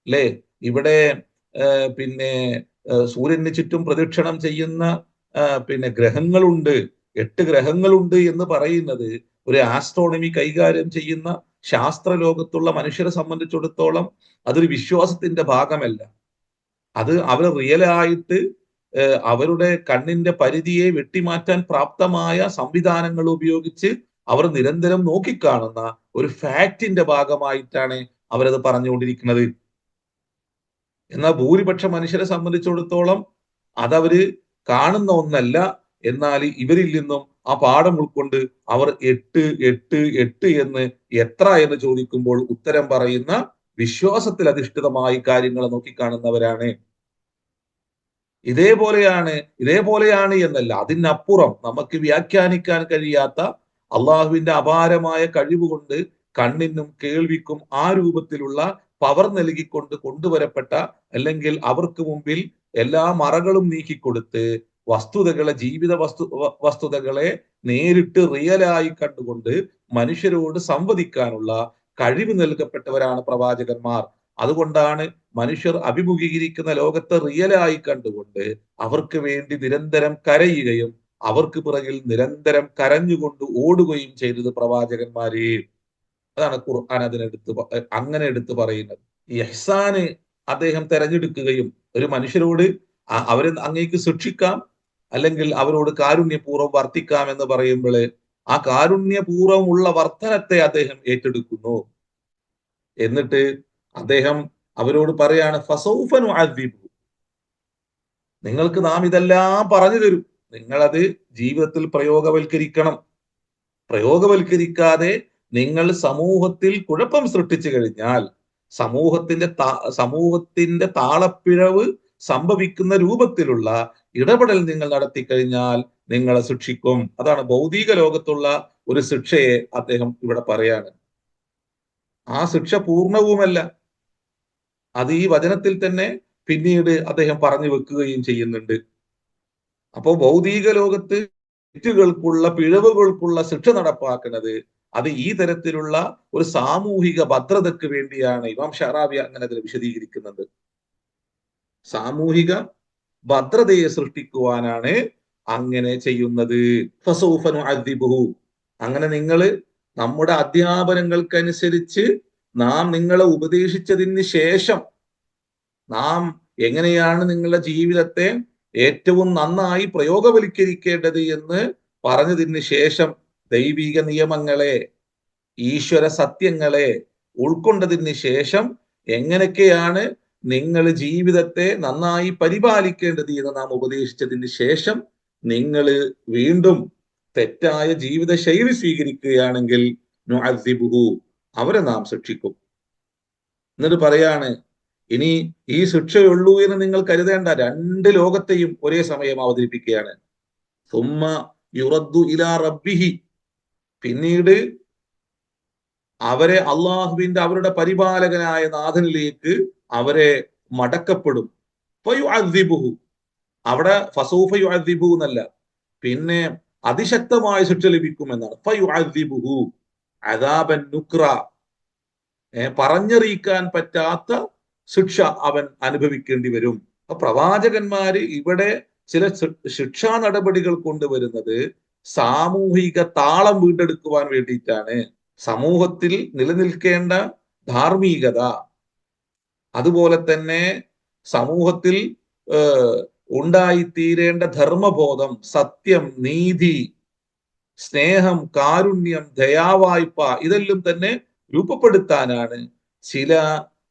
അല്ലേ. ഇവിടെ പിന്നെ സൂര്യന് ചുറ്റും പ്രദക്ഷിണം ചെയ്യുന്ന പിന്നെ ഗ്രഹങ്ങളുണ്ട്, 8 ഗ്രഹങ്ങളുണ്ട് എന്ന് പറയുന്നത് ഒരു ആസ്ട്രോണമി കൈകാര്യം ചെയ്യുന്ന ശാസ്ത്ര ലോകത്തുള്ള മനുഷ്യരെ സംബന്ധിച്ചിടത്തോളം അതൊരു വിശ്വാസത്തിന്റെ ഭാഗമല്ല. അത് അവർ റിയലായിട്ട് അവരുടെ കണ്ണിന്റെ പരിധിയെ വെട്ടിമാറ്റാൻ പ്രാപ്തമായ സംവിധാനങ്ങൾ ഉപയോഗിച്ച് അവർ നിരന്തരം നോക്കിക്കാണുന്ന ഒരു ഫാക്റ്റിന്റെ ഭാഗമായിട്ടാണ് അവരത് പറഞ്ഞുകൊണ്ടിരിക്കുന്നത്. എന്നാൽ ഭൂരിപക്ഷ മനുഷ്യരെ സംബന്ധിച്ചിടത്തോളം അതവര് കാണുന്ന ഒന്നല്ല. എന്നാൽ ഇവരിൽ നിന്നും ആ പാഠം ഉൾക്കൊണ്ട് അവർ 8 8 8 എന്ന് എത്ര എന്ന് ചോദിക്കുമ്പോൾ ഉത്തരം പറയുന്ന വിശ്വാസത്തിൽ അധിഷ്ഠിതമായി കാര്യങ്ങളെ നോക്കിക്കാണുന്നവരാണ്. ഇതേപോലെയാണ് എന്നല്ല, അതിനപ്പുറം നമുക്ക് വ്യാഖ്യാനിക്കാൻ കഴിയാത്ത അള്ളാഹുവിന്റെ അപാരമായ കഴിവുകൊണ്ട് കണ്ണിനും കേൾവിക്കും ആ രൂപത്തിലുള്ള പവർ നൽകിക്കൊണ്ട് കൊണ്ടുവരപ്പെട്ട, അല്ലെങ്കിൽ അവർക്ക് മുമ്പിൽ എല്ലാ മറകളും നീക്കിക്കൊടുത്ത് വസ്തുതകളെ നേരിട്ട് റിയലായി കണ്ടുകൊണ്ട് മനുഷ്യരോട് സംവദിക്കാനുള്ള കഴിവ് നൽകപ്പെട്ടവരാണ് പ്രവാചകന്മാർ. അതുകൊണ്ടാണ് മനുഷ്യർ അഭിമുഖീകരിക്കുന്ന ലോകത്തെ റിയലായി കണ്ടുകൊണ്ട് അവർക്ക് വേണ്ടി നിരന്തരം കരയുകയും അവർക്ക് പിറകിൽ നിരന്തരം കരഞ്ഞുകൊണ്ട് ഓടുകയും ചെയ്തത് പ്രവാചകന്മാരെ. അതാണ് ഖുർആൻ അങ്ങനെ എടുത്ത് പറയുന്നത്. ഇഹ്സാന് അദ്ദേഹം തെരഞ്ഞെടുക്കുകയും ഒരു മനുഷ്യരോട് അവരെ അങ്ങേക്ക് ശിക്ഷിക്കാം, അല്ലെങ്കിൽ അവരോട് കാരുണ്യപൂർവ്വം വർത്തിക്കാം എന്ന് പറയുമ്പോൾ ആ കാരുണ്യപൂർവ്വമുള്ള വർധനത്തെ അദ്ദേഹം ഏറ്റെടുക്കുന്നു. എന്നിട്ട് അദ്ദേഹം അവരോട് പറയാണ്, ഫസൗഫ നുഅദ്ദിബു, നിങ്ങൾക്ക് നാം ഇതെല്ലാം പറഞ്ഞു തരും, നിങ്ങളത് ജീവിതത്തിൽ പ്രയോഗവൽക്കരിക്കണം. പ്രയോഗവൽക്കരിക്കാതെ നിങ്ങൾ സമൂഹത്തിൽ കുഴപ്പം സൃഷ്ടിച്ചു കഴിഞ്ഞാൽ, സമൂഹത്തിന്റെ താളപ്പിഴവ് സംഭവിക്കുന്ന രൂപത്തിലുള്ള ഇടപെടൽ നിങ്ങൾ നടത്തി കഴിഞ്ഞാൽ നിങ്ങളെ ശിക്ഷിക്കും. അതാണ് ഭൗതിക ലോകത്തുള്ള ഒരു ശിക്ഷയെ അദ്ദേഹം ഇവിടെ പറയാണ്. ആ ശിക്ഷ പൂർണ്ണവുമല്ല, അത് ഈ വചനത്തിൽ തന്നെ പിന്നീട് അദ്ദേഹം പറഞ്ഞു വെക്കുകയും ചെയ്യുന്നുണ്ട്. അപ്പോ ഭൗതിക ലോകത്ത് തെറ്റുകൾക്കുള്ള, പിഴവുകൾക്കുള്ള ശിക്ഷ നടപ്പാക്കുന്നത് അത് ഈ തരത്തിലുള്ള ഒരു സാമൂഹിക ഭദ്രതയ്ക്ക് വേണ്ടിയാണ്. ഇമാം ഷറാബി അങ്ങനെ അതിൽ വിശദീകരിക്കുന്നുണ്ട്. സാമൂഹിക ഭദ്രതയെ സൃഷ്ടിക്കുവാനാണ് അങ്ങനെ ചെയ്യുന്നത്. ഫസൗഫ നുഅദ്ദിബുഹു, അങ്ങനെ നിങ്ങൾ നമ്മുടെ അധ്യാപനങ്ങൾക്കനുസരിച്ച് നാം നിങ്ങളെ ഉപദേശിച്ചതിന് ശേഷം നാം എങ്ങനെയാണ് നിങ്ങളുടെ ജീവിതത്തെ ഏറ്റവും നന്നായി പ്രയോഗവൽക്കരിക്കേണ്ടത് എന്ന് പറഞ്ഞതിന് ശേഷം ദൈവിക നിയമങ്ങളെ ഈശ്വര സത്യങ്ങളെ ഉൾക്കൊണ്ടതിന് ശേഷം എങ്ങനെയൊക്കെയാണ് നിങ്ങൾ ജീവിതത്തെ നന്നായി പരിപാലിക്കേണ്ടത് എന്ന് നാം ഉപദേശിച്ചതിന് ശേഷം നിങ്ങൾ വീണ്ടും തെറ്റായ ജീവിത ശൈലി സ്വീകരിക്കുകയാണെങ്കിൽ നുഅദ്ദിബുഹു, അവരെ നാം ശിക്ഷിക്കും. എന്നിട്ട് പറയാണ്, ഇനി ഈ ശിക്ഷയുള്ളൂ എന്ന് നിങ്ങൾ കരുതേണ്ട, രണ്ട് ലോകത്തെയും ഒരേ സമയം അവതരിപ്പിക്കുകയാണ്. സുമ്മ യുറദ്ദു ഇലാ റബ്ബിഹി, പിന്നീട് അവരെ അള്ളാഹുവിന്റെ അവരുടെ പരിപാലകനായ നാഥനിലേക്ക് അവരെ മടക്കപ്പെടും. ഫയുഅദ്ദിബുഹു, അവിടെ ഫസൂഫ യുഅദ്ദിബു എന്നല്ല, പിന്നെ അതിശക്തമായ ശിക്ഷ ലഭിക്കുമെന്നാണ്. ഫയുഅദ്ദിബുഹു അദാബൻ നുക്ര, പറഞ്ഞറിയിക്കാൻ പറ്റാത്ത ശിക്ഷ അവൻ അനുഭവിക്കേണ്ടി വരും. അപ്പൊ പ്രവാചകന്മാര് ഇവിടെ ചില ശിക്ഷാ നടപടികൾ കൊണ്ടുവരുന്നത് സാമൂഹിക താളം വീണ്ടെടുക്കുവാൻ വേണ്ടിയിട്ടാണ്. സമൂഹത്തിൽ നിലനിൽക്കേണ്ട ധാർമ്മികത, അതുപോലെ തന്നെ സമൂഹത്തിൽ ഉണ്ടായിത്തീരേണ്ട ധർമ്മബോധം, സത്യം, നീതി, സ്നേഹം, കാരുണ്യം, ദയാവായ്പ, ഇതെല്ലാം തന്നെ രൂപപ്പെടുത്താനാണ് ചില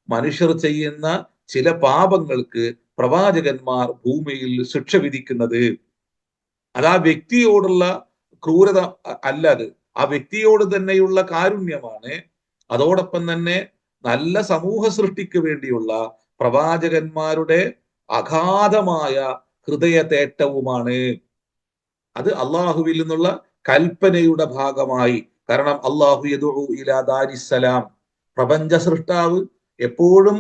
മനുഷ്യർ ചെയ്യുന്ന ചില പാപങ്ങൾക്ക് പ്രവാചകന്മാർ ഭൂമിയിൽ ശിക്ഷ വിധിക്കുന്നത്. അത് ആ വ്യക്തിയോടുള്ള ക്രൂരത അല്ല, അത് ആ വ്യക്തിയോട് തന്നെയുള്ള കാരുണ്യമാണ്. അതോടൊപ്പം തന്നെ നല്ല സമൂഹ സൃഷ്ടിക്ക് വേണ്ടിയുള്ള പ്രവാചകന്മാരുടെ അഗാധമായ ഹൃദയ തേട്ടവുമാണ്. അത് അള്ളാഹുവിൽ നിന്നുള്ള കൽപ്പനയുടെ ഭാഗമായി. കാരണം അള്ളാഹു യദഉ ഇലാ ദാരിസ്സലാം, പ്രപഞ്ച സൃഷ്ടാവ് എപ്പോഴും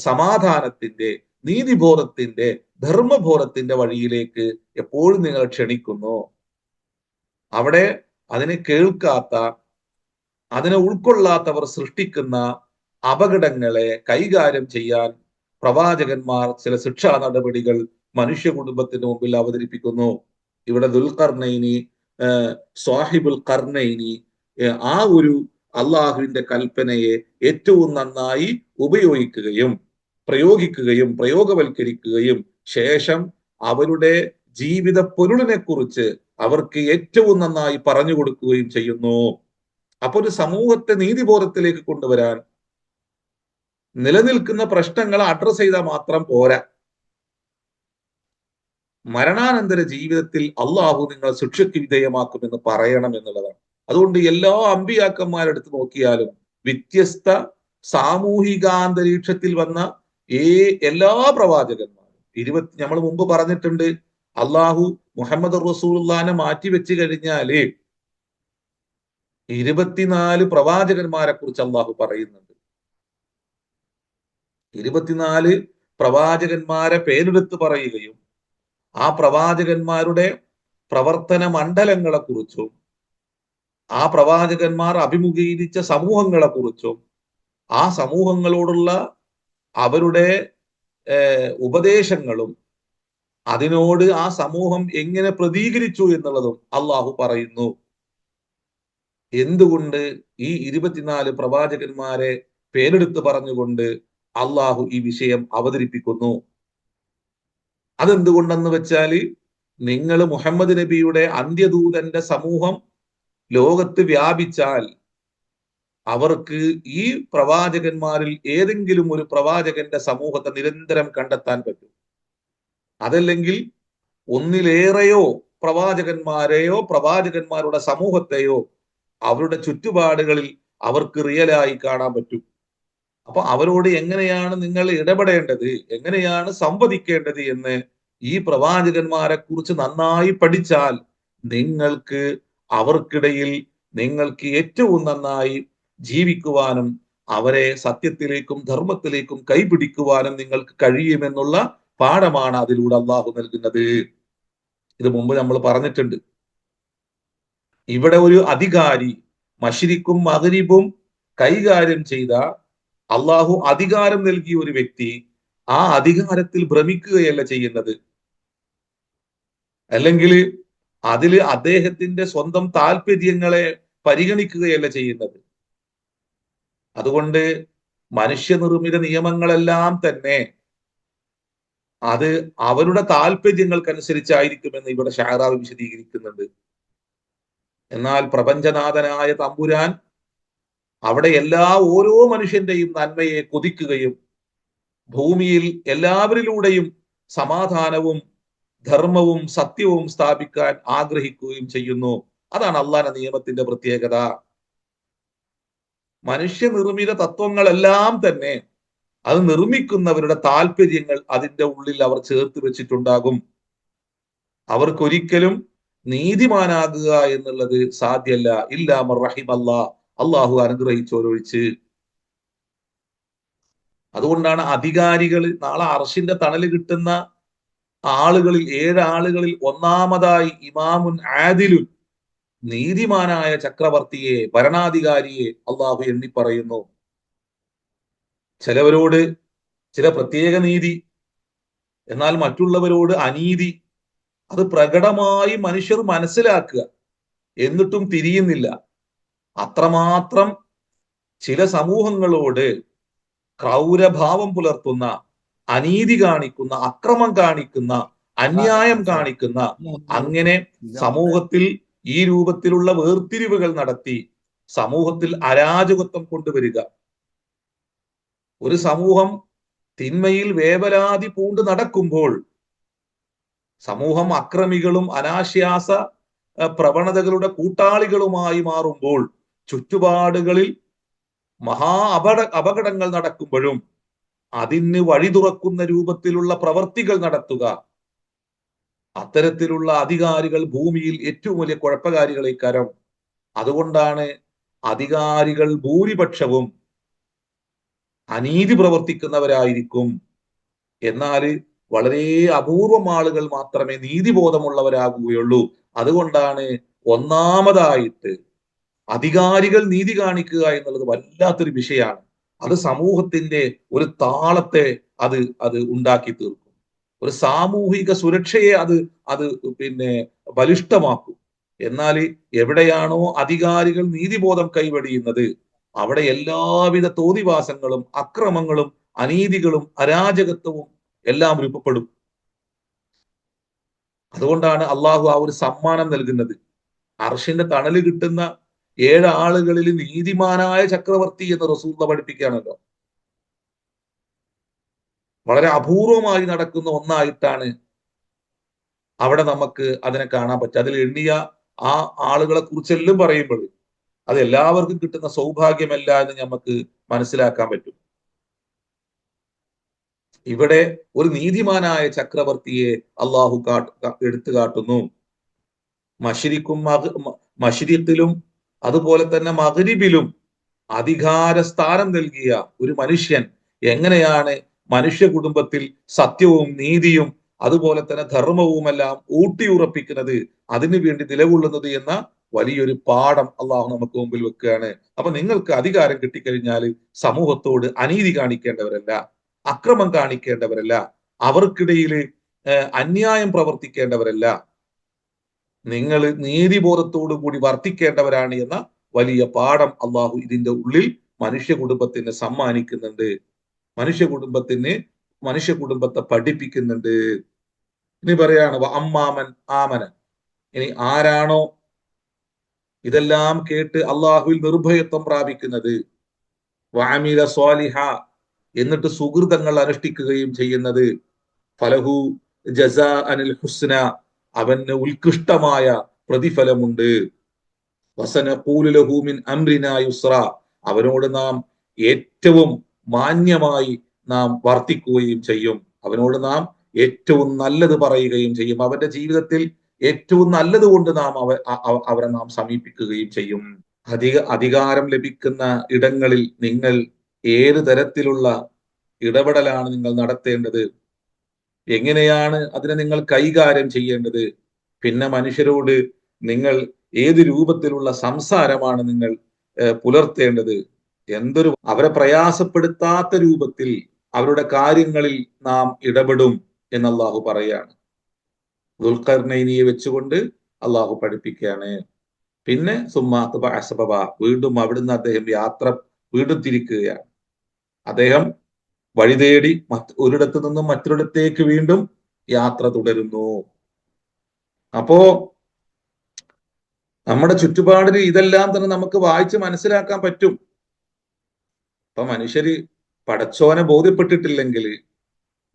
സമാധാനത്തിന്റെ, നീതിബോധത്തിന്റെ, ധർമ്മബോധത്തിന്റെ വഴിയിലേക്ക് എപ്പോഴും നിങ്ങൾ ക്ഷണിക്കുന്നു. അവിടെ അതിനെ കേൾക്കാത്ത, അതിനെ ഉൾക്കൊള്ളാത്തവർ സൃഷ്ടിക്കുന്ന അപകടങ്ങളെ കൈകാര്യം ചെയ്യാൻ പ്രവാചകന്മാർ ചില ശിക്ഷാ നടപടികൾ മനുഷ്യ കുടുംബത്തിന് മുമ്പിൽ അവതരിപ്പിക്കുന്നു. ഇവിടെ ദുൽഖർനൈനി, സ്വാഹിബുൽ ഖർനൈനി ആ ഒരു അള്ളാഹുവിന്റെ കൽപ്പനയെ ഏറ്റവും നന്നായി ഉപയോഗിക്കുകയും പ്രയോഗിക്കുകയും പ്രയോഗവൽക്കരിക്കുകയും ശേഷം അവരുടെ ജീവിത പൊരുളിനെ കുറിച്ച് അവർക്ക് ഏറ്റവും നന്നായി പറഞ്ഞു കൊടുക്കുകയും ചെയ്യുന്നു. അപ്പൊ ഒരു സമൂഹത്തെ നീതിബോധത്തിലേക്ക് കൊണ്ടുവരാൻ നിലനിൽക്കുന്ന പ്രശ്നങ്ങൾ അഡ്രസ് ചെയ്താൽ മാത്രം പോരാ. മരണാനന്തര ജീവിതത്തിൽ അള്ളാഹു നിങ്ങൾ ശിക്ഷയ്ക്ക് വിധേയമാക്കുമെന്ന് പറയണം എന്നുള്ളതാണ്. അതുകൊണ്ട് എല്ലാ അമ്പിയാക്കന്മാരെടുത്ത് നോക്കിയാലും വ്യത്യസ്ത സാമൂഹികാന്തരീക്ഷത്തിൽ വന്ന എല്ലാ പ്രവാചകന്മാരും നമ്മൾ മുമ്പ് പറഞ്ഞിട്ടുണ്ട്, അള്ളാഹു മുഹമ്മദ് റസൂലുള്ളാഹിനെ മാറ്റി വെച്ച് കഴിഞ്ഞാല് 24 പ്രവാചകന്മാരെ കുറിച്ച് അള്ളാഹു പറയുന്നുണ്ട്. 24 പ്രവാചകന്മാരെ പേരെടുത്ത് പറയുകയും ആ പ്രവാചകന്മാരുടെ പ്രവർത്തന മണ്ഡലങ്ങളെ കുറിച്ചും ആ പ്രവാചകന്മാർ അഭിമുഖീകരിച്ച സമൂഹങ്ങളെ കുറിച്ചും ആ സമൂഹങ്ങളോടുള്ള അവരുടെ ഉപദേശങ്ങളും അതിനോട് ആ സമൂഹം എങ്ങനെ പ്രതികരിച്ചു എന്നുള്ളതും അള്ളാഹു പറയുന്നു. എന്തുകൊണ്ട് ഈ 24 പ്രവാചകന്മാരെ പേരെടുത്ത് പറഞ്ഞുകൊണ്ട് അള്ളാഹു ഈ വിഷയം അവതരിപ്പിക്കുന്നു? അതെന്തുകൊണ്ടെന്ന് വെച്ചാല്, നിങ്ങൾ മുഹമ്മദ് നബിയുടെ അന്ത്യദൂതന്റെ സമൂഹം ലോകത്ത് വ്യാപിച്ചാൽ അവർക്ക് ഈ പ്രവാചകന്മാരിൽ ഏതെങ്കിലും ഒരു പ്രവാചകന്റെ സമൂഹത്തെ നിരന്തരം കണ്ടെത്താൻ പറ്റും. അതല്ലെങ്കിൽ ഒന്നിലേറെയോ പ്രവാചകന്മാരെയോ പ്രവാചകന്മാരുടെ സമൂഹത്തെയോ അവരുടെ ചുറ്റുപാടുകളിൽ അവർക്ക് റിയലായി കാണാൻ പറ്റും. അപ്പൊ അവരോട് എങ്ങനെയാണ് നിങ്ങൾ ഇടപെടേണ്ടത്, എങ്ങനെയാണ് സംവദിക്കേണ്ടത് എന്ന് ഈ പ്രവാചകന്മാരെ കുറിച്ച് നന്നായി പഠിച്ചാൽ നിങ്ങൾക്ക് അവർക്കിടയിൽ നിങ്ങൾക്ക് ഏറ്റവും നന്നായി ജീവിക്കുവാനും അവരെ സത്യത്തിലേക്കും ധർമ്മത്തിലേക്കും കൈപിടിക്കുവാനും നിങ്ങൾക്ക് കഴിയുമെന്നുള്ള പാഠമാണ് അതിലൂടെ അള്ളാഹു നൽകുന്നത്. ഇത് മുമ്പ് നമ്മൾ പറഞ്ഞിട്ടുണ്ട്. ഇവിടെ ഒരു അധികാരി മശ്രിക്കും മഗ്രിബും കൈകാര്യം ചെയ്ത, അള്ളാഹു അധികാരം നൽകിയ ഒരു വ്യക്തി ആ അധികാരത്തിൽ ഭ്രമിക്കുകയല്ല ചെയ്യുന്നത്, അല്ലെങ്കിൽ അതിൽ അദ്ദേഹത്തിന്റെ സ്വന്തം താല്പര്യങ്ങളെ പരിഗണിക്കുകയല്ല ചെയ്യുന്നത്. അതുകൊണ്ട് മനുഷ്യനിർമ്മിത നിയമങ്ങളെല്ലാം തന്നെ അത് അവരുടെ താല്പര്യങ്ങൾക്കനുസരിച്ചായിരിക്കുമെന്ന് ഇവിടെ ഷാറാവ് വിശദീകരിക്കുന്നുണ്ട്. എന്നാൽ പ്രപഞ്ചനാഥനായ തമ്പുരാൻ അവിടെ ഓരോ മനുഷ്യന്റെയും നന്മയെ കൊതിക്കുകയും ഭൂമിയിൽ എല്ലാവരിലൂടെയും സമാധാനവും ധർമ്മവും സത്യവും സ്ഥാപിക്കാൻ ആഗ്രഹിക്കുകയും ചെയ്യുന്നു. അതാണ് അള്ളാഹുവിന്റെ നിയമത്തിന്റെ പ്രത്യേകത. മനുഷ്യനിർമ്മിത തത്വങ്ങളെല്ലാം തന്നെ അത് നിർമ്മിക്കുന്നവരുടെ താല്പര്യങ്ങൾ അതിന്റെ ഉള്ളിൽ അവർ ചേർത്ത് വെച്ചിട്ടുണ്ടാകും. അവർക്കൊരിക്കലും നീതിമാനാകുക എന്നുള്ളത് സാധ്യല്ല. ഇല്ലാ മർ റഹിമല്ലാ, അള്ളാഹു അനുഗ്രഹിച്ചോരൊഴിച്ച്. അതുകൊണ്ടാണ് അധികാരികൾ നാളെ അർശിന്റെ തണല് കിട്ടുന്ന ആളുകളിൽ 7 ആളുകളിൽ ഒന്നാമതായി ഇമാമുൻ ആദിലുൻ, നീതിമാനായ ചക്രവർത്തിയെ, ഭരണാധികാരിയെ അള്ളാഹു എണ്ണി പറയുന്നു. ചിലവരോട് ചില പ്രത്യേക നീതി, എന്നാൽ മറ്റുള്ളവരോട് അനീതി, അത് പ്രകടമായി മനുഷ്യർ മനസ്സിലാക്കുക, എന്നിട്ടും തിരിയുന്നില്ല. അത്രമാത്രം ചില സമൂഹങ്ങളോട് ക്രൗരഭാവം പുലർത്തുന്ന, അനീതി കാണിക്കുന്ന, അക്രമം കാണിക്കുന്ന, അന്യായം കാണിക്കുന്ന, അങ്ങനെ സമൂഹത്തിൽ ഈ രൂപത്തിലുള്ള വേർതിരിവുകൾ നടത്തി സമൂഹത്തിൽ അരാജകത്വം കൊണ്ടുവരിക. ഒരു സമൂഹം തിന്മയിൽ വേവലാതി പൂണ്ട് നടക്കുമ്പോൾ, സമൂഹം അക്രമികളും അനാശ്വാസ പ്രവണതകളുടെ കൂട്ടാളികളുമായി മാറുമ്പോൾ, ചുറ്റുപാടുകളിൽ അപകടങ്ങൾ നടക്കുമ്പോഴും അതിന് വഴി തുറക്കുന്ന രൂപത്തിലുള്ള പ്രവർത്തികൾ നടത്തുക, അത്തരത്തിലുള്ള അധികാരികൾ ഭൂമിയിൽ ഏറ്റവും വലിയ കുഴപ്പകാരികളേക്കാരം. അതുകൊണ്ടാണ് അധികാരികൾ ഭൂരിപക്ഷവും അനീതി പ്രവർത്തിക്കുന്നവരായിരിക്കും. എന്നാൽ വളരെ അപൂർവം ആളുകൾ മാത്രമേ നീതിബോധമുള്ളവരാകുകയുള്ളൂ. അതുകൊണ്ടാണ് ഒന്നാമതായിട്ട് അധികാരികൾ നീതി കാണിക്കുക എന്നുള്ളത് വല്ലാത്തൊരു വിഷയമാണ്. അത് സമൂഹത്തിന്റെ ഒരു താളത്തെ അത് ഉണ്ടാക്കി തീർക്കും. ഒരു സാമൂഹിക സുരക്ഷയെ അത് ബലിഷ്ഠമാക്കും. എന്നാൽ എവിടെയാണോ അധികാരികൾ നീതിബോധം കൈവെടിയുന്നത്, അവിടെ എല്ലാവിധ തോന്നിവാസങ്ങളും അക്രമങ്ങളും അനീതികളും അരാജകത്വവും എല്ലാം രൂപപ്പെടും. അതുകൊണ്ടാണ് അള്ളാഹു ആ ഒരു സമ്മാനം നൽകുന്നത്. അർഷിന്റെ തണല് കിട്ടുന്ന 7 ആളുകളിൽ നീതിമാനായ ചക്രവർത്തി എന്ന് റസൂൽ പഠിപ്പിക്കുകയാണല്ലോ. വളരെ അപൂർവമായി നടക്കുന്ന ഒന്നായിട്ടാണ് അവിടെ നമുക്ക് അതിനെ കാണാൻ പറ്റുക. അതിൽ എണ്ണിയ ആ ആളുകളെ കുറിച്ചെല്ലാം പറയുമ്പോൾ അത് എല്ലാവർക്കും കിട്ടുന്ന സൗഭാഗ്യമല്ല എന്ന് നമുക്ക് മനസ്സിലാക്കാൻ പറ്റും. ഇവിടെ ഒരു നീതിമാനായ ചക്രവർത്തിയെ അള്ളാഹു എടുത്തു കാട്ടുന്നു. മശ്രിഖിലും അതുപോലെ തന്നെ മഗ്രിബിലും അധികാര സ്ഥാനം നൽകിയ ഒരു മനുഷ്യൻ എങ്ങനെയാണ് മനുഷ്യ കുടുംബത്തിൽ സത്യവും നീതിയും അതുപോലെ തന്നെ ധർമ്മവുമെല്ലാം ഊട്ടിയുറപ്പിക്കുന്നത്, അതിനു വേണ്ടി നിലകൊള്ളുന്നത് എന്ന വലിയൊരു പാഠം അള്ളാഹു നമുക്ക് മുമ്പിൽ വെക്കുകയാണ്. അപ്പൊ നിങ്ങൾക്ക് അധികാരം കിട്ടിക്കഴിഞ്ഞാൽ സമൂഹത്തോട് അനീതി കാണിക്കേണ്ടവരല്ല, അക്രമം കാണിക്കേണ്ടവരല്ല, അവർക്കിടയിൽ അന്യായം പ്രവർത്തിക്കേണ്ടവരല്ല, നിങ്ങൾ നീതിബോധത്തോടു കൂടി വർത്തിക്കേണ്ടവരാണ് എന്ന വലിയ പാഠം അള്ളാഹു ഇതിന്റെ ഉള്ളിൽ മനുഷ്യ കുടുംബത്തിന് സമ്മാനിക്കുന്നുണ്ട്. മനുഷ്യ കുടുംബത്തെ പഠിപ്പിക്കുന്നുണ്ട്. ഇനി പറയാണ് അമ്മാമൻ ആമന. ഇനി ആരാണോ ഇതെല്ലാം കേട്ട് അള്ളാഹുവിൽ നിർഭയത്വം പ്രാപിക്കുന്നത്, വഅമില സ്വാലിഹ, എന്നിട്ട് സുഹൃതങ്ങൾ അനുഷ്ഠിക്കുകയും ചെയ്യുന്നത്, ഫലഹു ജസാ അനിൽ ഹുസ്ന, അവന് ഉത്കൃഷ്ടമായ പ്രതിഫലമുണ്ട്. വസനഖൂലു ലഹു മിൻ അംരിനാ യുസ്ര, അവനോട് നാം ഏറ്റവും മാന്യമായി നാം വർത്തിക്കുകയും ചെയ്യും. അവനോട് നാം ഏറ്റവും നല്ലത് പറയുകയും ചെയ്യും. അവന്റെ ജീവിതത്തിൽ ഏറ്റവും നല്ലത് കൊണ്ട് അവരെ നാം സമീപിക്കുകയും ചെയ്യും. അധികാരം ലഭിക്കുന്ന ഇടങ്ങളിൽ നിങ്ങൾ ഏത് തരത്തിലുള്ള ഇടപെടലാണ് നിങ്ങൾ നടത്തേണ്ടത്, എങ്ങനെയാണ് അതിനെ നിങ്ങൾ കൈകാര്യം ചെയ്യേണ്ടത്, പിന്നെ മനുഷ്യരോട് നിങ്ങൾ ഏത് രൂപത്തിലുള്ള സംസാരമാണ് നിങ്ങൾ പുലർത്തേണ്ടത്, അവരെ പ്രയാസപ്പെടുത്താത്ത രൂപത്തിൽ അവരുടെ കാര്യങ്ങളിൽ നാം ഇടപെടും എന്ന് അള്ളാഹു പറയാണ്. ദുൽഖർനൈനിയെ വെച്ചുകൊണ്ട് അള്ളാഹു പഠിപ്പിക്കുകയാണ്. പിന്നെ സുമ്മാ വീണ്ടും അവിടുന്ന് അദ്ദേഹം വീണ്ടും തിരിക്കുകയാണ്. അദ്ദേഹം വഴി തേടി ഒരിടത്തു നിന്നും മറ്റൊരിടത്തേക്ക് വീണ്ടും യാത്ര തുടരുന്നു. അപ്പോ നമ്മുടെ ചുറ്റുപാടിൽ ഇതെല്ലാം തന്നെ നമുക്ക് വായിച്ച് മനസ്സിലാക്കാൻ പറ്റും. അപ്പൊ മനുഷ്യര് പടച്ചോനെ ബോധ്യപ്പെട്ടിട്ടില്ലെങ്കിൽ,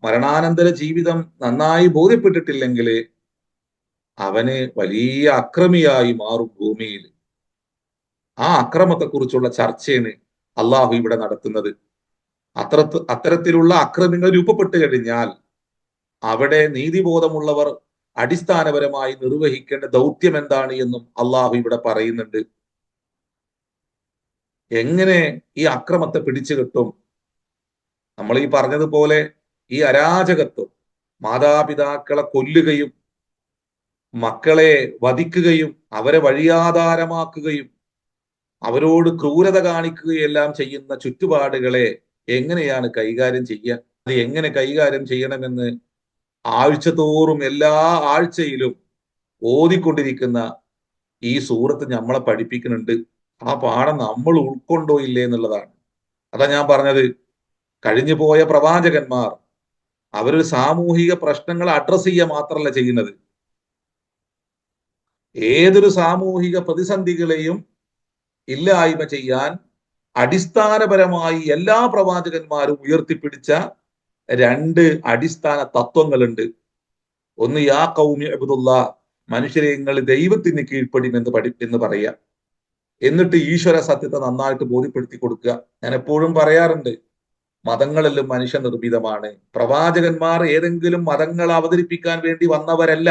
മരണാനന്തര ജീവിതം നന്നായി ബോധ്യപ്പെട്ടിട്ടില്ലെങ്കിൽ അവന് വലിയ അക്രമിയായി മാറും ഭൂമിയിൽ. ആ അക്രമത്തെക്കുറിച്ചുള്ള ചർച്ചയാണ് അള്ളാഹു ഇവിടെ നടത്തുന്നത്. അത്തരത്തിലുള്ള അക്രമങ്ങൾ രൂപപ്പെട്ടു കഴിഞ്ഞാൽ അവിടെ നീതിബോധമുള്ളവർ അടിസ്ഥാനപരമായി നിർവഹിക്കേണ്ട ദൗത്യം എന്താണ് എന്നും അള്ളാഹു ഇവിടെ പറയുന്നുണ്ട്. എങ്ങനെ ഈ അക്രമത്തെ പിടിച്ചു കിട്ടും? നമ്മൾ ഈ പറഞ്ഞതുപോലെ ഈ അരാജകത്വം, മാതാപിതാക്കളെ കൊല്ലുകയും മക്കളെ വധിക്കുകയും അവരെ വഴിയാധാരമാക്കുകയും അവരോട് ക്രൂരത കാണിക്കുകയെല്ലാം ചെയ്യുന്ന ചുറ്റുപാടുകളെ എങ്ങനെയാണ് കൈകാര്യം ചെയ്യുക? അത് എങ്ങനെ കൈകാര്യം ചെയ്യണമെന്ന് ആഴ്ചതോറും എല്ലാ ആഴ്ചയിലും ഓതിക്കൊണ്ടിരിക്കുന്ന ഈ സൂറത്ത് നമ്മളെ പഠിപ്പിക്കുന്നുണ്ട്. ആ പാഠം നമ്മൾ ഉൾക്കൊണ്ടോ ഇല്ലേ എന്നുള്ളതാണ്. അതാ ഞാൻ പറഞ്ഞത്, കഴിഞ്ഞു പോയ പ്രവാചകന്മാർ അവരൊരു സാമൂഹിക പ്രശ്നങ്ങൾ അഡ്രസ് ചെയ്യുക മാത്രമല്ല ചെയ്യുന്നത്, ഏതൊരു സാമൂഹിക പ്രതിസന്ധികളെയും ഇല്ലായ്മ ചെയ്യാൻ അടിസ്ഥാനപരമായി എല്ലാ പ്രവാചകന്മാരും ഉയർത്തിപ്പിടിച്ച രണ്ട് അടിസ്ഥാന തത്വങ്ങളുണ്ട്. ഒന്ന്, യാ ഖൗമി അബ്ദുല്ലാ, മനുഷ്യരെ നിങ്ങൾ ദൈവത്തിന് കീഴ്പ്പെടും എന്ന് പറയുക. എന്നിട്ട് ഈശ്വര സത്യത്തെ നന്നായിട്ട് ബോധ്യപ്പെടുത്തി കൊടുക്കുക. ഞാൻ എപ്പോഴും പറയാറുണ്ട്, മതങ്ങളെല്ലാം മനുഷ്യനിർമ്മിതമാണ്. പ്രവാചകന്മാർ ഏതെങ്കിലും മതങ്ങൾ അവതരിപ്പിക്കാൻ വേണ്ടി വന്നവരല്ല.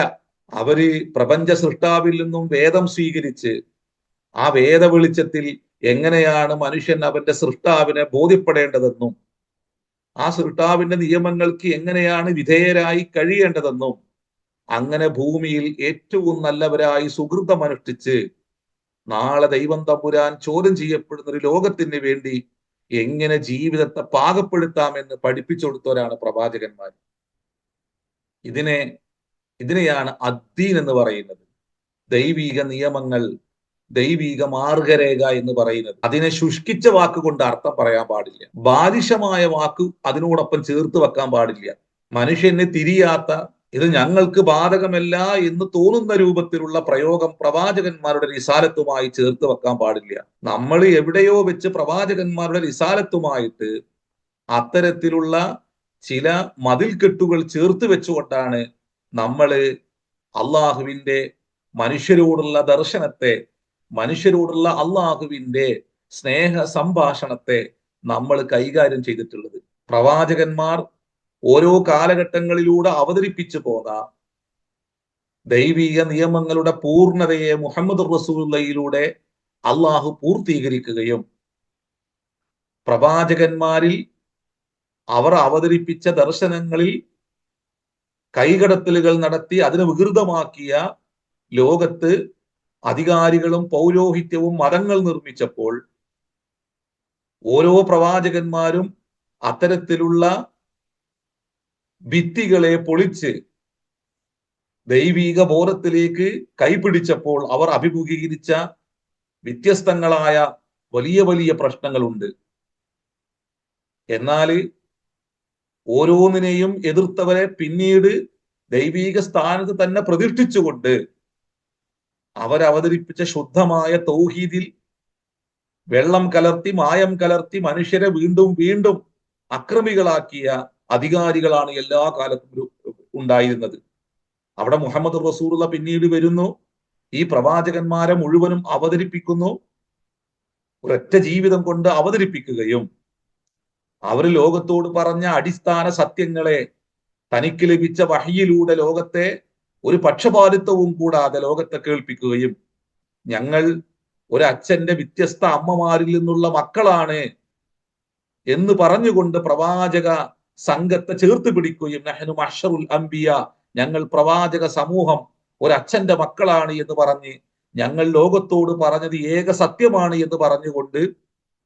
അവര് പ്രപഞ്ച സൃഷ്ടാവിൽ നിന്നും വേദം സ്വീകരിച്ച് ആ വേദ വെളിച്ചത്തിൽ എങ്ങനെയാണ് മനുഷ്യൻ അവന്റെ സൃഷ്ടാവിനെ ബോധ്യപ്പെടേണ്ടതെന്നും ആ സൃഷ്ടാവിന്റെ നിയമങ്ങൾക്ക് എങ്ങനെയാണ് വിധേയരായി കഴിയേണ്ടതെന്നും അങ്ങനെ ഭൂമിയിൽ ഏറ്റവും നല്ലവരായി സുഹൃതമനുഷ്ഠിച്ച് നാളെ ദൈവം തമ്പുരാൻ ചോദ്യം ചെയ്യപ്പെടുന്ന ഒരു ലോകത്തിന് വേണ്ടി എങ്ങനെ ജീവിതത്തെ പാകപ്പെടുത്താമെന്ന് പഠിപ്പിച്ചു കൊടുത്തവരാണ് പ്രവാചകന്മാർ. ഇതിനെയാണ് അദ്ദീൻ എന്ന് പറയുന്നത്. ദൈവിക നിയമങ്ങൾ, ദൈവിക മാർഗരേഖ എന്ന് പറയുന്നത്. അതിനെ ശുഷ്കിച്ച വാക്കുകൊണ്ട് അർത്ഥം പറയാൻ പാടില്ല. ബാലിശമായ വാക്ക് അതിനോടൊപ്പം ചേർത്ത് വെക്കാൻ പാടില്ല. മനുഷ്യനെ തിരിയാത്ത, ഇത് ഞങ്ങൾക്ക് ബാധകമല്ല എന്ന് തോന്നുന്ന രൂപത്തിലുള്ള പ്രയോഗം പ്രവാചകന്മാരുടെ റിസാലത്തുമായി ചേർത്ത് വെക്കാൻ പാടില്ല. നമ്മൾ എവിടെയോ വെച്ച് പ്രവാചകന്മാരുടെ റിസാലത്തുമായിട്ട് അത്തരത്തിലുള്ള ചില മതിൽക്കെട്ടുകൾ ചേർത്ത് വെച്ചുകൊണ്ടാണ് നമ്മൾ അള്ളാഹുവിന്റെ മനുഷ്യരോടുള്ള ദർശനത്തെ, മനുഷ്യരോടുള്ള അള്ളാഹുവിന്റെ സ്നേഹ സംഭാഷണത്തെ നമ്മൾ കൈകാര്യം ചെയ്തിട്ടുള്ളത്. പ്രവാചകന്മാർ ഓരോ കാലഘട്ടങ്ങളിലൂടെ അവതരിപ്പിച്ചു പോന്ന ദൈവിക നിയമങ്ങളുടെ പൂർണ്ണതയെ മുഹമ്മദ് റസൂലുള്ളയിലൂടെ അള്ളാഹു പൂർത്തീകരിക്കുകയും പ്രവാചകന്മാരിൽ അവർ അവതരിപ്പിച്ച ദർശനങ്ങളിൽ കൈകടത്തലുകൾ നടത്തി അതിനെ വികൃതമാക്കിയ ലോകത്ത് അധികാരികളും പൗരോഹിത്യവും മതങ്ങൾ നിർമ്മിച്ചപ്പോൾ ഓരോ പ്രവാചകന്മാരും അത്തരത്തിലുള്ള ഭിത്തികളെ പൊളിച്ച് ദൈവിക ബോധത്തിലേക്ക് കൈപിടിച്ചപ്പോൾ അവർ അഭിമുഖീകരിച്ച വ്യത്യസ്തങ്ങളായ വലിയ വലിയ പ്രശ്നങ്ങളുണ്ട്. എന്നാൽ ഓരോന്നിനെയും എതിർത്തവരെ പിന്നീട് ദൈവിക സ്ഥാനത്ത് തന്നെ പ്രതിഷ്ഠിച്ചുകൊണ്ട് അവരവതരിപ്പിച്ച ശുദ്ധമായ തൗഹീദിൽ വെള്ളം കലർത്തി മായം കലർത്തി മനുഷ്യരെ വീണ്ടും വീണ്ടും അക്രമികളാക്കിയ അധികാരികളാണ് എല്ലാ കാലത്തും ഉണ്ടായിരുന്നത്. അവിടെ മുഹമ്മദ് റസൂലുള്ള പിന്നീട് വരുന്നു, ഈ പ്രവാചകന്മാരെ മുഴുവനും അവതരിപ്പിക്കുന്നു, ഒരൊറ്റ ജീവിതം കൊണ്ട് അവതരിപ്പിക്കുകയും അവർ ലോകത്തോട് പറഞ്ഞ അടിസ്ഥാന സത്യങ്ങളെ തനിക്ക് ലഭിച്ച വഹിയിലൂടെ ലോകത്തെ ഒരു പക്ഷപാതിത്വവും കൂടാതെ ലോകത്തെ കേൾപ്പിക്കുകയും ഞങ്ങൾ ഒരച്ഛന്റെ വ്യത്യസ്ത അമ്മമാരിൽ നിന്നുള്ള മക്കളാണ് എന്ന് പറഞ്ഞുകൊണ്ട് പ്രവാചക സംഘത്തെ ചേർത്ത് പിടിക്കുകയും നഹ്നു മഅ്ശറുൽ അംബിയ, ഞങ്ങൾ പ്രവാചക സമൂഹം ഒരച്ഛന്റെ മക്കളാണ് എന്ന് പറഞ്ഞ് ഞങ്ങൾ ലോകത്തോട് പറഞ്ഞത് ഏക സത്യമാണ് എന്ന് പറഞ്ഞുകൊണ്ട്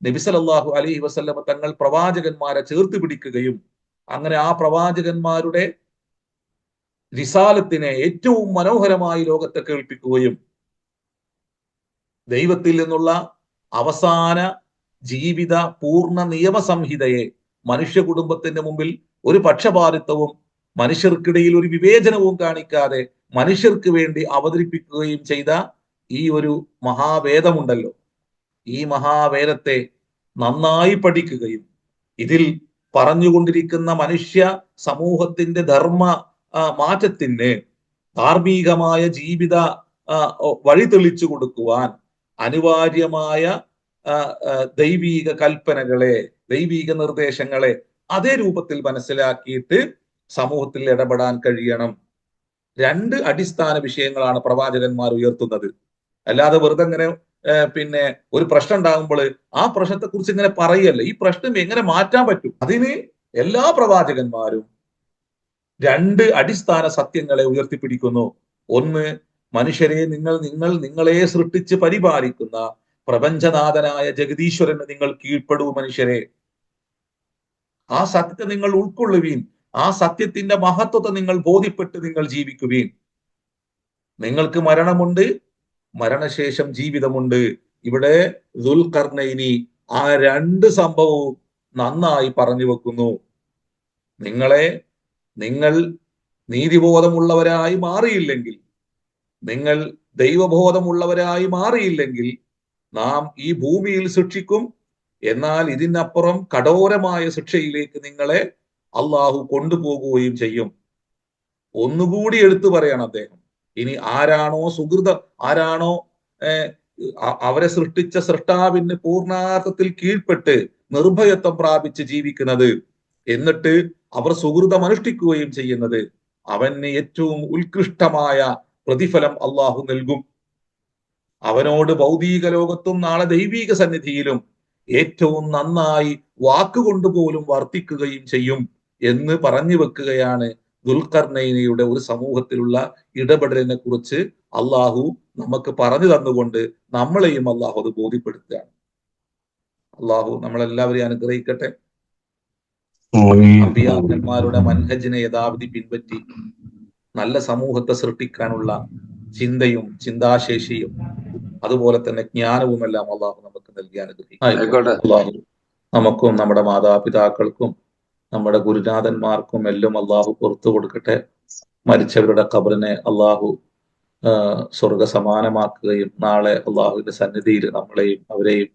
നബി സല്ലല്ലാഹു അലൈഹി വസല്ലമ തങ്ങൾ പ്രവാചകന്മാരെ ചേർത്ത് പിടിക്കുകയും അങ്ങനെ ആ പ്രവാചകന്മാരുടെ റിസാലത്തിനെ ഏറ്റവും മനോഹരമായി ലോകത്തെ കേൾപ്പിക്കുകയും ദൈവത്തിൽ നിന്നുള്ള അവസാന ജീവിത പൂർണ്ണ നിയമസംഹിതയെ മനുഷ്യ കുടുംബത്തിന്റെ മുമ്പിൽ ഒരു പക്ഷപാതിത്വവും മനുഷ്യർക്കിടയിൽ ഒരു വിവേചനവും കാണിക്കാതെ മനുഷ്യർക്ക് വേണ്ടി അവതരിപ്പിക്കുകയും ചെയ്ത ഈ ഒരു മഹാവേദമുണ്ടല്ലോ, ഈ മഹാവേദത്തെ നന്നായി പഠിക്കുകയും ഇതിൽ പറഞ്ഞുകൊണ്ടിരിക്കുന്ന മനുഷ്യ സമൂഹത്തിന്റെ ധർമ്മ മാറ്റത്തിന് ധാർമ്മികമായ ജീവിത വഴി തെളിച്ചു കൊടുക്കുവാൻ അനിവാര്യമായ ദൈവീക കൽപ്പനകളെ, ദൈവീക നിർദ്ദേശങ്ങളെ അതേ രൂപത്തിൽ മനസ്സിലാക്കിയിട്ട് സമൂഹത്തിൽ ഇടപെടാൻ കഴിയണം. രണ്ട് അടിസ്ഥാന വിഷയങ്ങളാണ് പ്രവാചകന്മാർ ഉയർത്തുന്നത്. അല്ലാതെ വെറുതെ ഇങ്ങനെ പിന്നെ ഒരു പ്രശ്നം ഉണ്ടാകുമ്പോൾ ആ പ്രശ്നത്തെ കുറിച്ച് ഇങ്ങനെ പറയല്ല. ഈ പ്രശ്നം എങ്ങനെ മാറ്റാൻ പറ്റും, അതിന് എല്ലാ പ്രവാചകന്മാരും രണ്ട് അടിസ്ഥാന സത്യങ്ങളെ ഉയർത്തിപ്പിടിക്കുന്നു. ഒന്ന്, മനുഷ്യരെ നിങ്ങളെ സൃഷ്ടിച്ച് പരിപാലിക്കുന്ന പ്രപഞ്ചനാഥനായ ജഗദീശ്വരന് നിങ്ങൾ കീഴ്പ്പെടൂ മനുഷ്യരെ. ആ സത്യത്തെ നിങ്ങൾ ഉൾക്കൊള്ളുവീൻ. ആ സത്യത്തിന്റെ മഹത്വത്തെ നിങ്ങൾ ബോധ്യപ്പെട്ട് നിങ്ങൾ ജീവിക്കുവീൻ. നിങ്ങൾക്ക് മരണമുണ്ട്, മരണശേഷം ജീവിതമുണ്ട്. ഇവിടെ ദുൽഖർനൈനി ആ രണ്ട് സംഭവവും നന്നായി പറഞ്ഞു വെക്കുന്നു. നിങ്ങൾ നീതിബോധമുള്ളവരായി മാറിയില്ലെങ്കിൽ, നിങ്ങൾ ദൈവബോധമുള്ളവരായി മാറിയില്ലെങ്കിൽ നാം ഈ ഭൂമിയിൽ ശിക്ഷിക്കും. എന്നാൽ ഇതിനപ്പുറം കഠോരമായ ശിക്ഷയിലേക്ക് നിങ്ങളെ അള്ളാഹു കൊണ്ടുപോകുകയും ചെയ്യും. ഒന്നുകൂടി എടുത്തു പറയണം അദ്ദേഹം. ഇനി ആരാണോ അവരെ സൃഷ്ടിച്ച സൃഷ്ടാവിന് പൂർണ്ണാർത്ഥത്തിൽ കീഴ്പ്പെട്ട് നിർഭയത്വം പ്രാപിച്ച് ജീവിക്കുന്നത്, എന്നിട്ട് അവർ സുഹൃതം അനുഷ്ഠിക്കുകയും ചെയ്യുന്നത്, അവന് ഏറ്റവും ഉത്കൃഷ്ടമായ പ്രതിഫലം അള്ളാഹു നൽകും. അവനോട് ഭൗതിക ലോകത്തും നാളെ ദൈവീക സന്നിധിയിലും ഏറ്റവും നന്നായി വാക്കുകൊണ്ട് പോലും വർത്തിക്കുകയും ചെയ്യും എന്ന് പറഞ്ഞു വെക്കുകയാണ് ദുൽഖർനൈനിയുടെ ഒരു സമൂഹത്തിലുള്ള ഇടപെടലിനെ കുറിച്ച് അള്ളാഹു നമുക്ക് പറഞ്ഞു തന്നുകൊണ്ട് നമ്മളെയും അള്ളാഹു അത് ബോധ്യപ്പെടുത്തുകയാണ്. അള്ളാഹു നമ്മളെല്ലാവരെയും അനുഗ്രഹിക്കട്ടെ. അമ്പിയാക്കന്മാരുടെ മൻഹജിനെ യഥാവിധി പിൻപറ്റി നല്ല സമൂഹത്തെ സൃഷ്ടിക്കാനുള്ള ചിന്തയും ചിന്താശേഷിയും അതുപോലെ തന്നെ ജ്ഞാനവുമെല്ലാം അള്ളാഹു നമുക്ക് നൽകി അനുഗ്രഹിക്കും. അള്ളാഹു നമുക്കും നമ്മുടെ മാതാപിതാക്കൾക്കും നമ്മുടെ ഗുരുനാഥന്മാർക്കും എല്ലാം അള്ളാഹു പുറത്തു കൊടുക്കട്ടെ. മരിച്ചവരുടെ ഖബറിനെ അള്ളാഹു സ്വർഗ സമാനമാക്കുകയും നാളെ അള്ളാഹുവിന്റെ സന്നിധിയിൽ നമ്മളെയും അവരെയും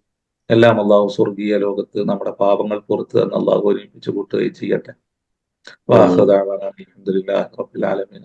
എല്ലാം അള്ളാഹു സ്വർഗീയ ലോകത്ത് നമ്മുടെ പാപങ്ങൾ പുറത്ത് തന്നെ അള്ളാഹു ഒരുമിപ്പിച്ചു കൂട്ടുകയും ചെയ്യട്ടെ. അൽഹംദുലില്ലാഹി റബ്ബിൽ ആലമീൻ.